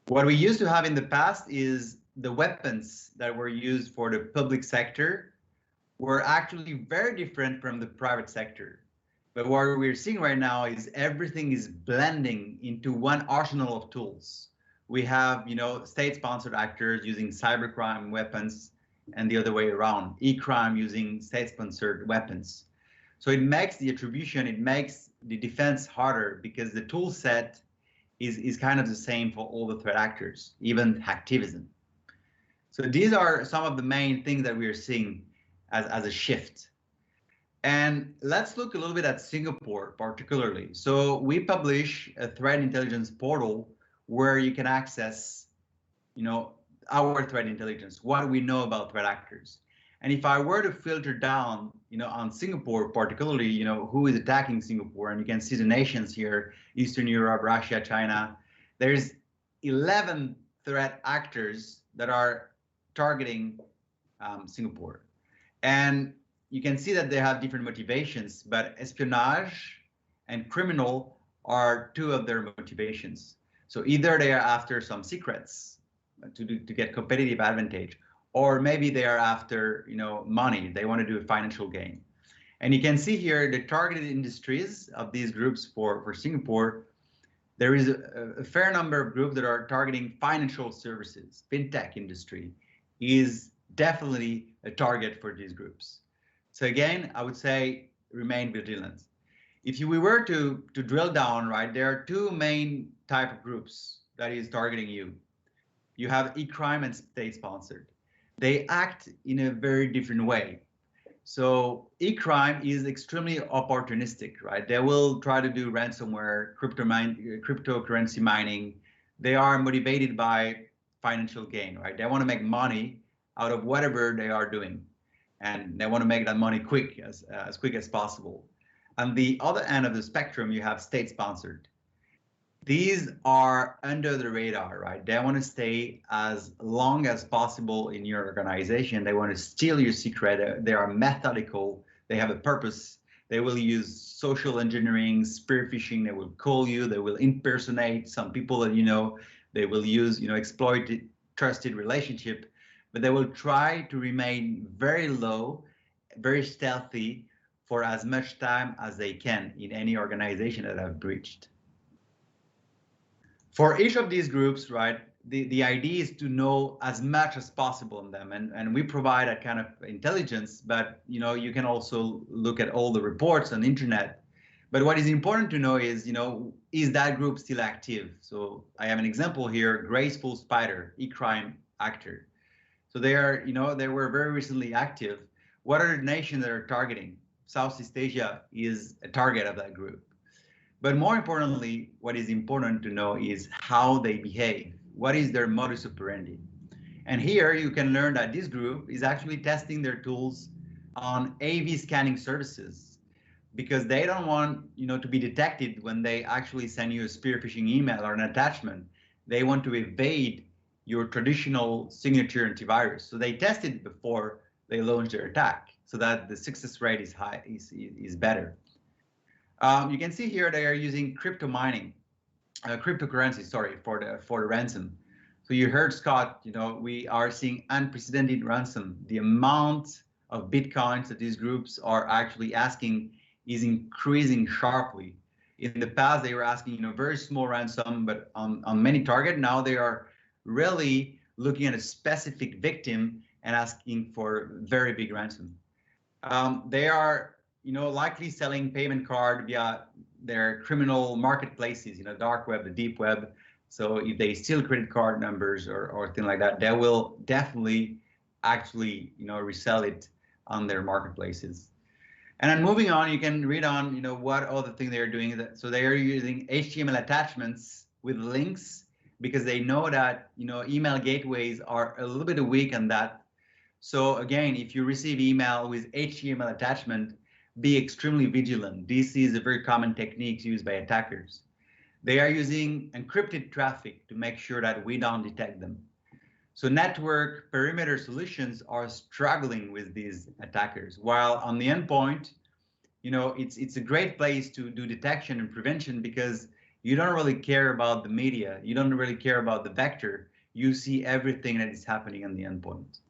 What we used to have in the past is the weapons that were used for the public sector were actually very different from the private sector. But what we're seeing right now is everything is blending into one arsenal of tools. We have, state-sponsored actors using cybercrime weapons, and the other way around, e-crime using state-sponsored weapons. So it makes the attribution, it makes the defense harder, because the tool set is kind of the same for all the threat actors, even hacktivism. So these are some of the main things that we are seeing as a shift. And let's look a little bit at Singapore particularly. So we publish a threat intelligence portal where you can access, our threat intelligence, what we know about threat actors. And if I were to filter down, on Singapore particularly, who is attacking Singapore, and you can see the nations here, Eastern Europe, Russia, China, there's 11 threat actors that are targeting Singapore. And you can see that they have different motivations, but espionage and criminal are 2 of their motivations. So either they are after some secrets to get competitive advantage, or maybe they are after money. They want to do a financial gain. And you can see here the targeted industries of these groups for Singapore. There is a fair number of groups that are targeting financial services. Fintech industry is definitely a target for these groups. So again, I would say remain vigilant. If we were to drill down, right, there are 2 main type of groups that is targeting you. You have e-crime and state-sponsored. They act in a very different way. So e-crime is extremely opportunistic, right? They will try to do ransomware, cryptocurrency mining. They are motivated by financial gain, right? They want to make money out of whatever they are doing, and they want to make that money quick as quick as possible. On the other end of the spectrum, you have state-sponsored. These are under the radar, right? They want to stay as long as possible in your organization. They want to steal your secret. They are methodical. They have a purpose. They will use social engineering, spear phishing. They will call you. They will impersonate some people that They will use, exploited trusted relationship, but they will try to remain very low, very stealthy for as much time as they can in any organization that have breached. For each of these groups, right, the idea is to know as much as possible on them, and we provide a kind of intelligence, but you can also look at all the reports on the internet. But what is important to know is, is that group still active? So I have an example here, Graceful Spider, e-crime actor. So they are, they were very recently active. What are the nations that are targeting? Southeast Asia is a target of that group. But more importantly, what is important to know is how they behave. What is their modus operandi? And here you can learn that this group is actually testing their tools on AV scanning services, because they don't want to be detected when they actually send you a spear phishing email or an attachment. They want to evade your traditional signature antivirus. So they test it before they launch their attack, so that the success rate is high, is better. You can see here they are using cryptocurrency, for the ransom. So you heard Scott, we are seeing unprecedented ransom. The amount of bitcoins that these groups are actually asking is increasing sharply. In the past, they were asking, very small ransom, but on many targets. Now they are really looking at a specific victim and asking for very big ransom. They are, likely selling payment card via their criminal marketplaces, dark web, the deep web. So if they steal credit card numbers or things like that, they will definitely actually, resell it on their marketplaces. And then moving on, you can read on, what other thing they are doing. So they are using HTML attachments with links, because they know that, email gateways are a little bit weak on that. So again, if you receive email with HTML attachment, be extremely vigilant. This is a very common technique used by attackers. They are using encrypted traffic to make sure that we don't detect them. So network perimeter solutions are struggling with these attackers, while on the endpoint, it's a great place to do detection and prevention, because you don't really care about the media. You don't really care about the vector. You see everything that is happening on the endpoint.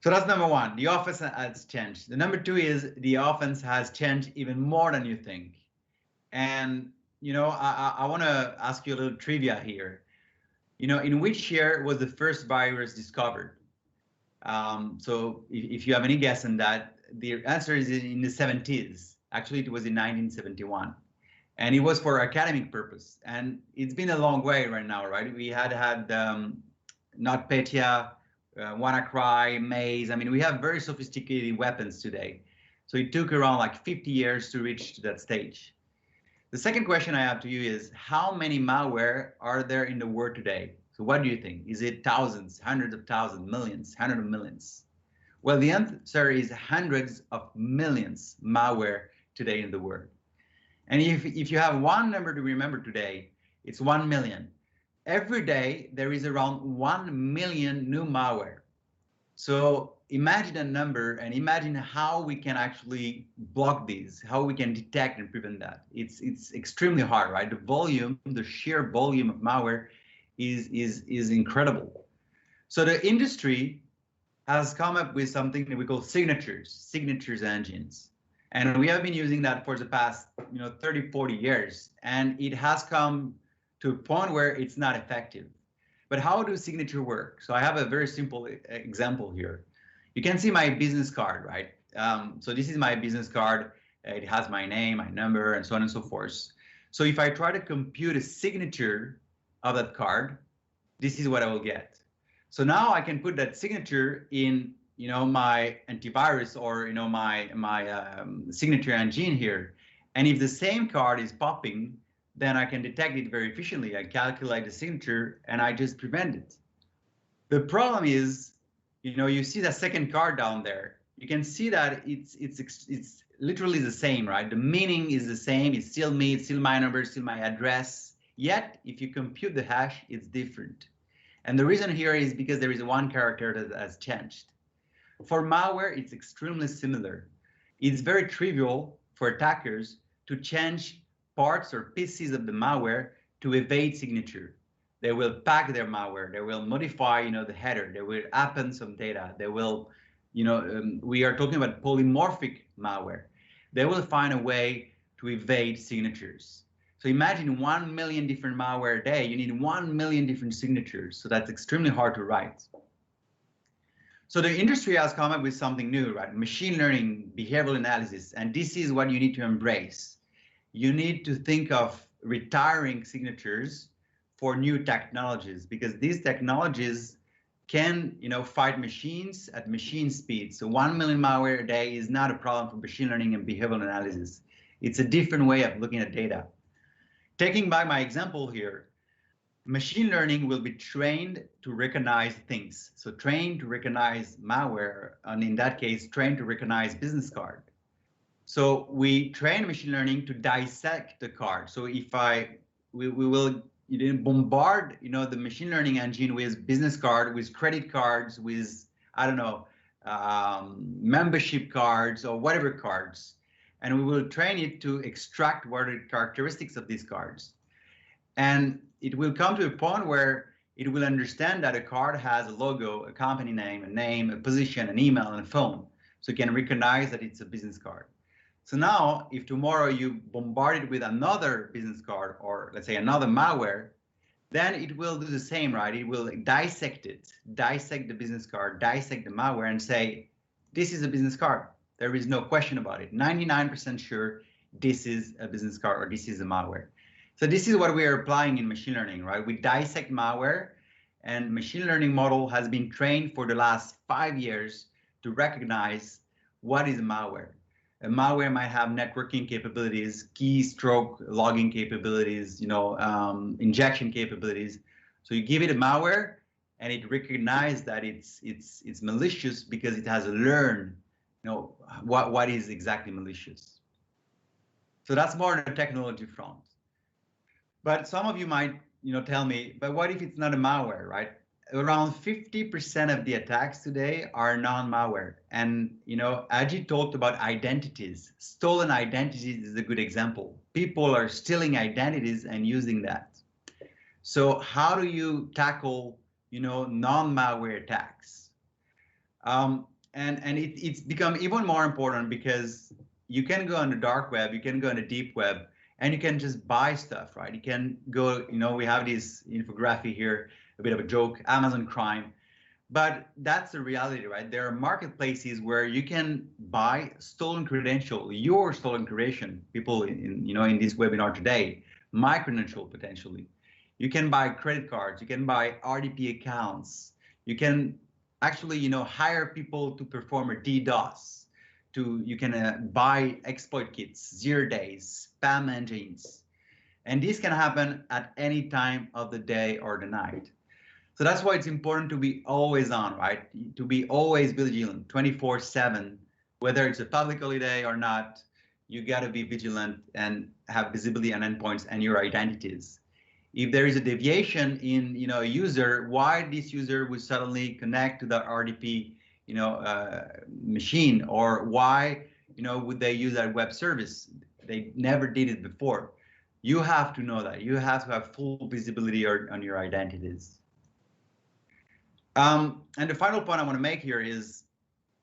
So that's number one. The offense has changed. The number two is the offense has changed even more than you think. And, I want to ask you a little trivia here. In which year was the first virus discovered? So if you have any guess on that, the answer is in the 70s. Actually, it was in 1971. And it was for academic purpose. And it's been a long way right now, right? We had NotPetya, WannaCry, Maze. I mean, we have very sophisticated weapons today. So it took around like 50 years to reach to that stage. The second question I have to you is, how many malware are there in the world today? So what do you think? Is it thousands, hundreds of thousands, millions, hundreds of millions? Well, the answer is hundreds of millions malware today in the world. And if you have one number to remember today, it's 1 million. Every day, there is around 1 million new malware. So imagine a number and imagine how we can actually block these, how we can detect and prevent that. It's extremely hard, right? The volume, the sheer volume of malware is incredible. So the industry has come up with something that we call signatures engines. And we have been using that for the past 30, 40 years. And it has come to a point where it's not effective. But how do signature work? So I have a very simple example here. You can see my business card, right? So this is my business card. It has my name, my number, and so on and so forth. So if I try to compute a signature of that card, this is what I will get. So now I can put that signature in my antivirus or my signature engine here. And if the same card is popping, then I can detect it very efficiently. I calculate the signature and I just prevent it. The problem is, you see the second card down there. You can see that it's literally the same, right? The meaning is the same. It's still me, it's still my number, still my address. Yet, if you compute the hash, it's different. And the reason here is because there is one character that has changed. For malware, it's extremely similar. It's very trivial for attackers to change parts or pieces of the malware to evade signature. They will pack their malware. They will modify, the header. They will append some data. They will, we are talking about polymorphic malware. They will find a way to evade signatures. So imagine 1 million different malware a day. You need 1 million different signatures. So that's extremely hard to write. So the industry has come up with something new, right? Machine learning, behavioral analysis, and this is what you need to embrace. You need to think of retiring signatures for new technologies, because these technologies can, fight machines at machine speed. So 1 million malware a day is not a problem for machine learning and behavioral analysis. It's a different way of looking at data. Taking back my example here, machine learning will be trained to recognize things. So trained to recognize malware, and in that case, trained to recognize business card. So we train machine learning to dissect the card. So if we will bombard, the machine learning engine with business card, with credit cards, with, I don't know, membership cards or whatever cards, and we will train it to extract what are the characteristics of these cards. And it will come to a point where it will understand that a card has a logo, a company name, a position, an email, and a phone. So it can recognize that it's a business card. So now, if tomorrow you bombard it with another business card, or let's say another malware, then it will do the same, right? It will dissect it, dissect the business card, dissect the malware, and say, this is a business card. There is no question about it. 99% sure this is a business card or this is a malware. So this is what we are applying in machine learning, right? We dissect malware, and machine learning model has been trained for the last 5 years to recognize what is a malware. A malware might have networking capabilities, keystroke logging capabilities, injection capabilities. So you give it a malware, and it recognizes that it's malicious because it has learned, what is exactly malicious. So that's more on the technology front. But some of you might, tell me, but what if it's not a malware, right? Around 50% of the attacks today are non-malware. And, Ajit talked about identities. Stolen identities is a good example. People are stealing identities and using that. So how do you tackle, non-malware attacks? And it's become even more important because you can go on the dark web, you can go on the deep web, and you can just buy stuff, right? You can go, we have this infographic here, a bit of a joke, Amazon crime, but that's the reality, right? There are marketplaces where you can buy stolen credential, your stolen creation. People in this webinar today, my credential potentially. You can buy credit cards, you can buy RDP accounts, you can actually, hire people to perform a DDoS. You can buy exploit kits, 0 days, spam engines, and this can happen at any time of the day or the night. So that's why it's important to be always on, right? To be always vigilant, 24/7, whether it's a public holiday or not. You got to be vigilant and have visibility on endpoints and your identities. If there is a deviation in, a user, why this user would suddenly connect to the RDP, machine, or why, would they use that web service? They never did it before. You have to know that. You have to have full visibility on your identities. And the final point I want to make here is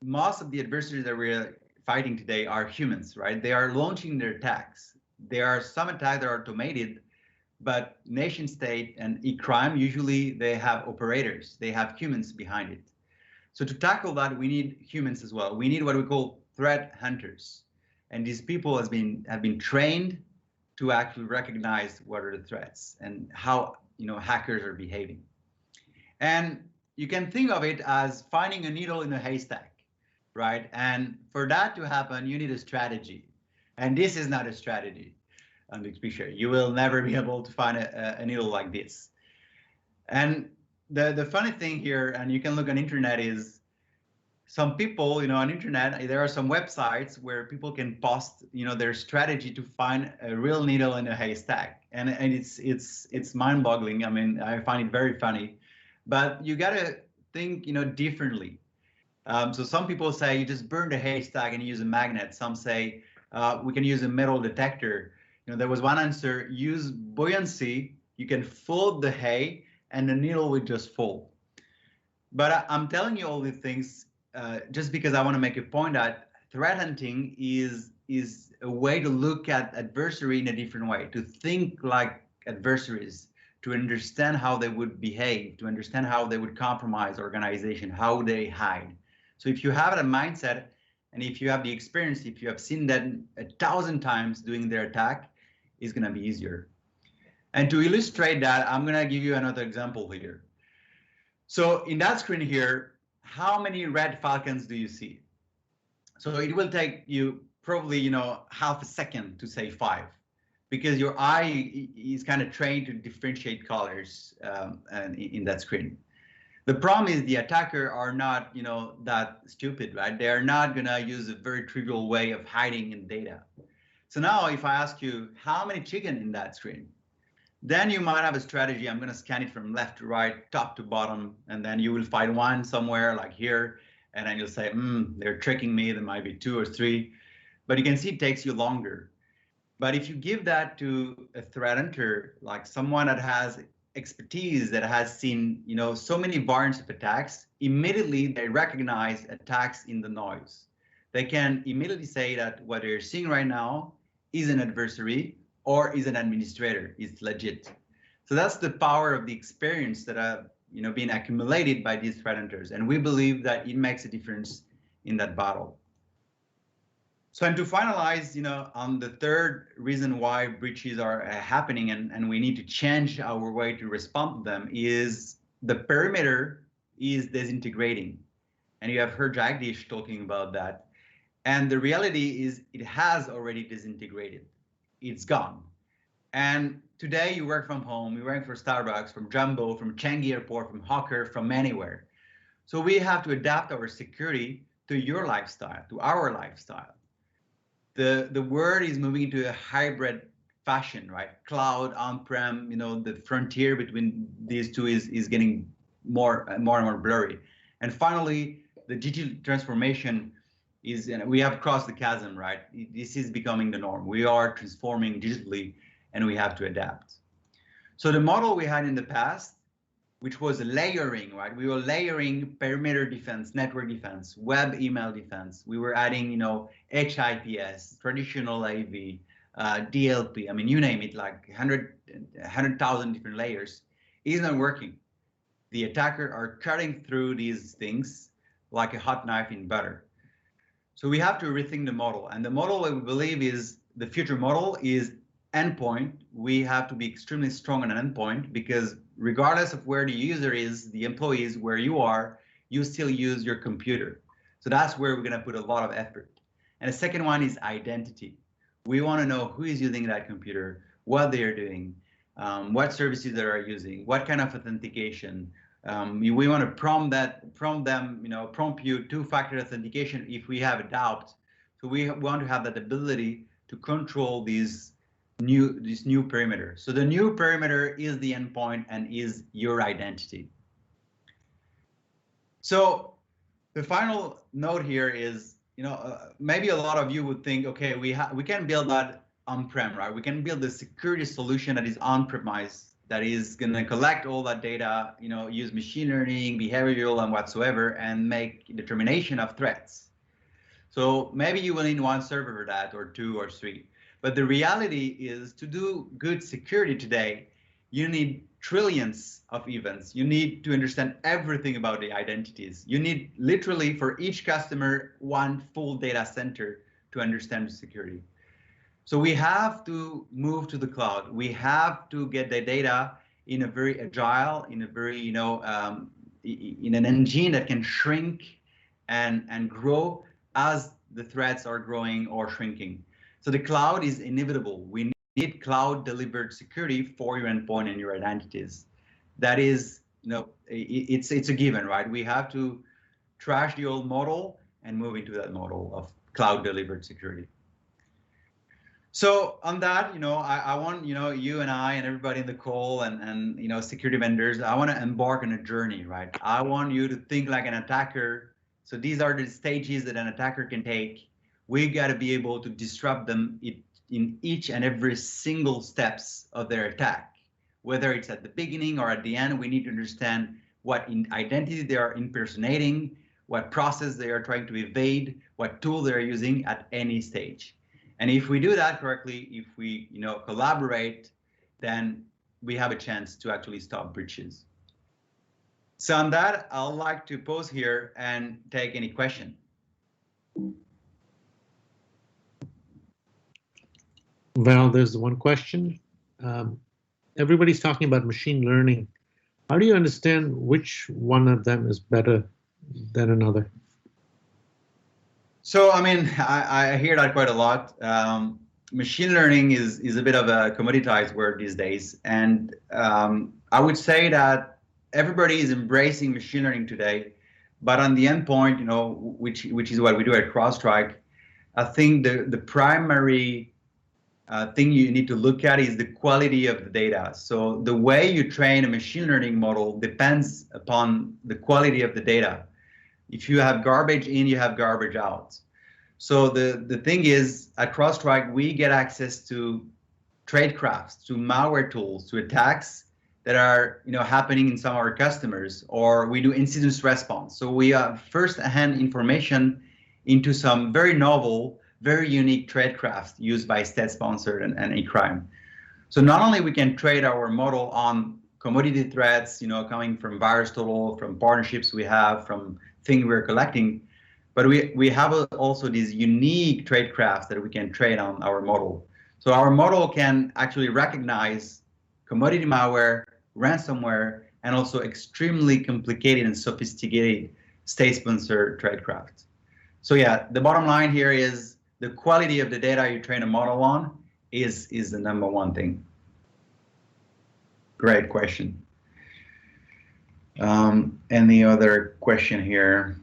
most of the adversaries that we're fighting today are humans, right? They are launching their attacks. There are some attacks that are automated, but nation state and e-crime, usually they have operators. They have humans behind it. So to tackle that, we need humans as well. We need what we call threat hunters. And these people have been trained to actually recognize what are the threats and how, hackers are behaving. And you can think of it as finding a needle in a haystack, right? And for that to happen, you need a strategy. And this is not a strategy on the picture. You will never be able to find a needle like this. And the funny thing here, and you can look on internet, is some people, on internet, there are some websites where people can post, their strategy to find a real needle in a haystack, and it's mind-boggling. I mean, I find it very funny, but you gotta think, differently. So some people say you just burn the haystack and use a magnet. Some say we can use a metal detector. There was one answer: use buoyancy. You can float the hay, and the needle will just fall. But I'm telling you all these things just because I want to make a point that threat hunting is is a way to look at adversary in a different way, to think like adversaries, to understand how they would behave, to understand how they would compromise organization, how they hide. So if you have that mindset, and if you have the experience, if you have seen that 1,000 times doing their attack, it's going to be easier. And to illustrate that, I'm going to give you another example here. So in that screen here, how many red falcons do you see? So it will take you probably, half a second to say 5, because your eye is kind of trained to differentiate colors in that screen. The problem is the attacker are not, that stupid, right? They are not gonna use a very trivial way of hiding in data. So now if I ask you how many chicken in that screen, then you might have a strategy. I'm gonna scan it from left to right, top to bottom, and then you will find one somewhere like here, and then you'll say, they're tricking me. There might be 2 or 3, but you can see it takes you longer. But if you give that to a threat hunter, like someone that has expertise, that has seen, so many variants of attacks, immediately they recognize attacks in the noise. They can immediately say that what they're seeing right now is an adversary or is an administrator, is legit. So that's the power of the experience that have, been accumulated by these threat hunters. And we believe that it makes a difference in that battle. So, and to finalize, on the third reason why breaches are happening and we need to change our way to respond to them is the perimeter is disintegrating. And you have heard Jagdish talking about that. And the reality is it has already disintegrated. It's gone. And today you work from home, you work for Starbucks, from Jumbo, from Changi Airport, from Hawker, from anywhere. So we have to adapt our security to your lifestyle, to our lifestyle. The world is moving into a hybrid fashion, right? Cloud, on-prem, the frontier between these two is getting more and more blurry. And finally, the digital transformation is, we have crossed the chasm, right? This is becoming the norm. We are transforming digitally and we have to adapt. So the model we had in the past, which was layering, right? We were layering perimeter defense, network defense, web email defense. We were adding, HIPS, traditional AV, DLP. I mean, you name it, like 100,000 different layers. It's not working. The attacker are cutting through these things like a hot knife in butter. So we have to rethink the model. And the model that we believe is the future model is endpoint. We have to be extremely strong on an endpoint, because regardless of where the user is, the employee is, where you are, you still use your computer. So that's where we're going to put a lot of effort. And the second one is identity. We want to know who is using that computer, what they are doing, what services they are using, what kind of authentication. We want to prompt you two-factor authentication if we have a doubt. So we want to have that ability to control this new perimeter. So the new perimeter is the endpoint and is your identity. So the final note here is, maybe a lot of you would think, okay, we can build that on-prem, right? We can build a security solution that is on-premise, that is going to collect all that data, use machine learning, behavioral, and whatsoever, and make determination of threats. So maybe you will need 1 server for that, or 2 or 3. But the reality is, to do good security today, you need trillions of events. You need to understand everything about the identities. You need literally for each customer 1 full data center to understand security. So we have to move to the cloud. We have to get the data in a very agile, in a very, in an engine that can shrink and grow as the threats are growing or shrinking. So the cloud is inevitable. We need cloud delivered security for your endpoint and your identities. That is, it's a given, right? We have to trash the old model and move into that model of cloud delivered security. So on that, I want, you and I and everybody in the call and security vendors, I want to embark on a journey, right? I want you to think like an attacker. So these are the stages that an attacker can take. We got to be able to disrupt them in each and every single steps of their attack. Whether it's at the beginning or at the end, we need to understand what identity they are impersonating, what process they are trying to evade, what tool they're using at any stage. And if we do that correctly, if we collaborate, then we have a chance to actually stop breaches. So on that, I'd like to pause here and take any question. Well, there's one question. Everybody's talking about machine learning. How do you understand which one of them is better than another? So, I mean, I hear that quite a lot. Machine learning is a bit of a commoditized word these days. And I would say that everybody is embracing machine learning today. But on the endpoint, which is what we do at CrowdStrike, I think the primary thing you need to look at is the quality of the data. So the way you train a machine learning model depends upon the quality of the data. If you have garbage in, you have garbage out. So the thing is, at CrowdStrike, we get access to tradecrafts, to malware tools, to attacks that are happening in some of our customers, or we do incident response. So we have first-hand information into some very novel, very unique tradecrafts used by state-sponsored and e-crime. So not only we can trade our model on commodity threats, coming from VirusTotal, from partnerships we have, from things we're collecting, but we have also these unique tradecrafts that we can trade on our model. So our model can actually recognize commodity malware, ransomware, and also extremely complicated and sophisticated state-sponsored tradecrafts. So yeah, the bottom line here is the quality of the data you train a model on is the #1 thing. Great question. Any other question here?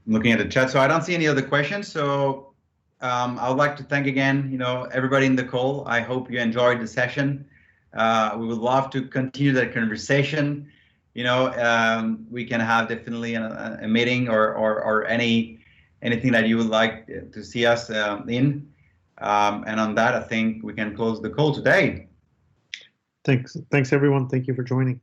I'm looking at the chat, so I don't see any other questions. So I would like to thank again, everybody in the call. I hope you enjoyed the session. We would love to continue that conversation. We can have definitely a meeting or anything that you would like to see us in. And on that, I think we can close the call today. Thanks everyone. Thank you for joining.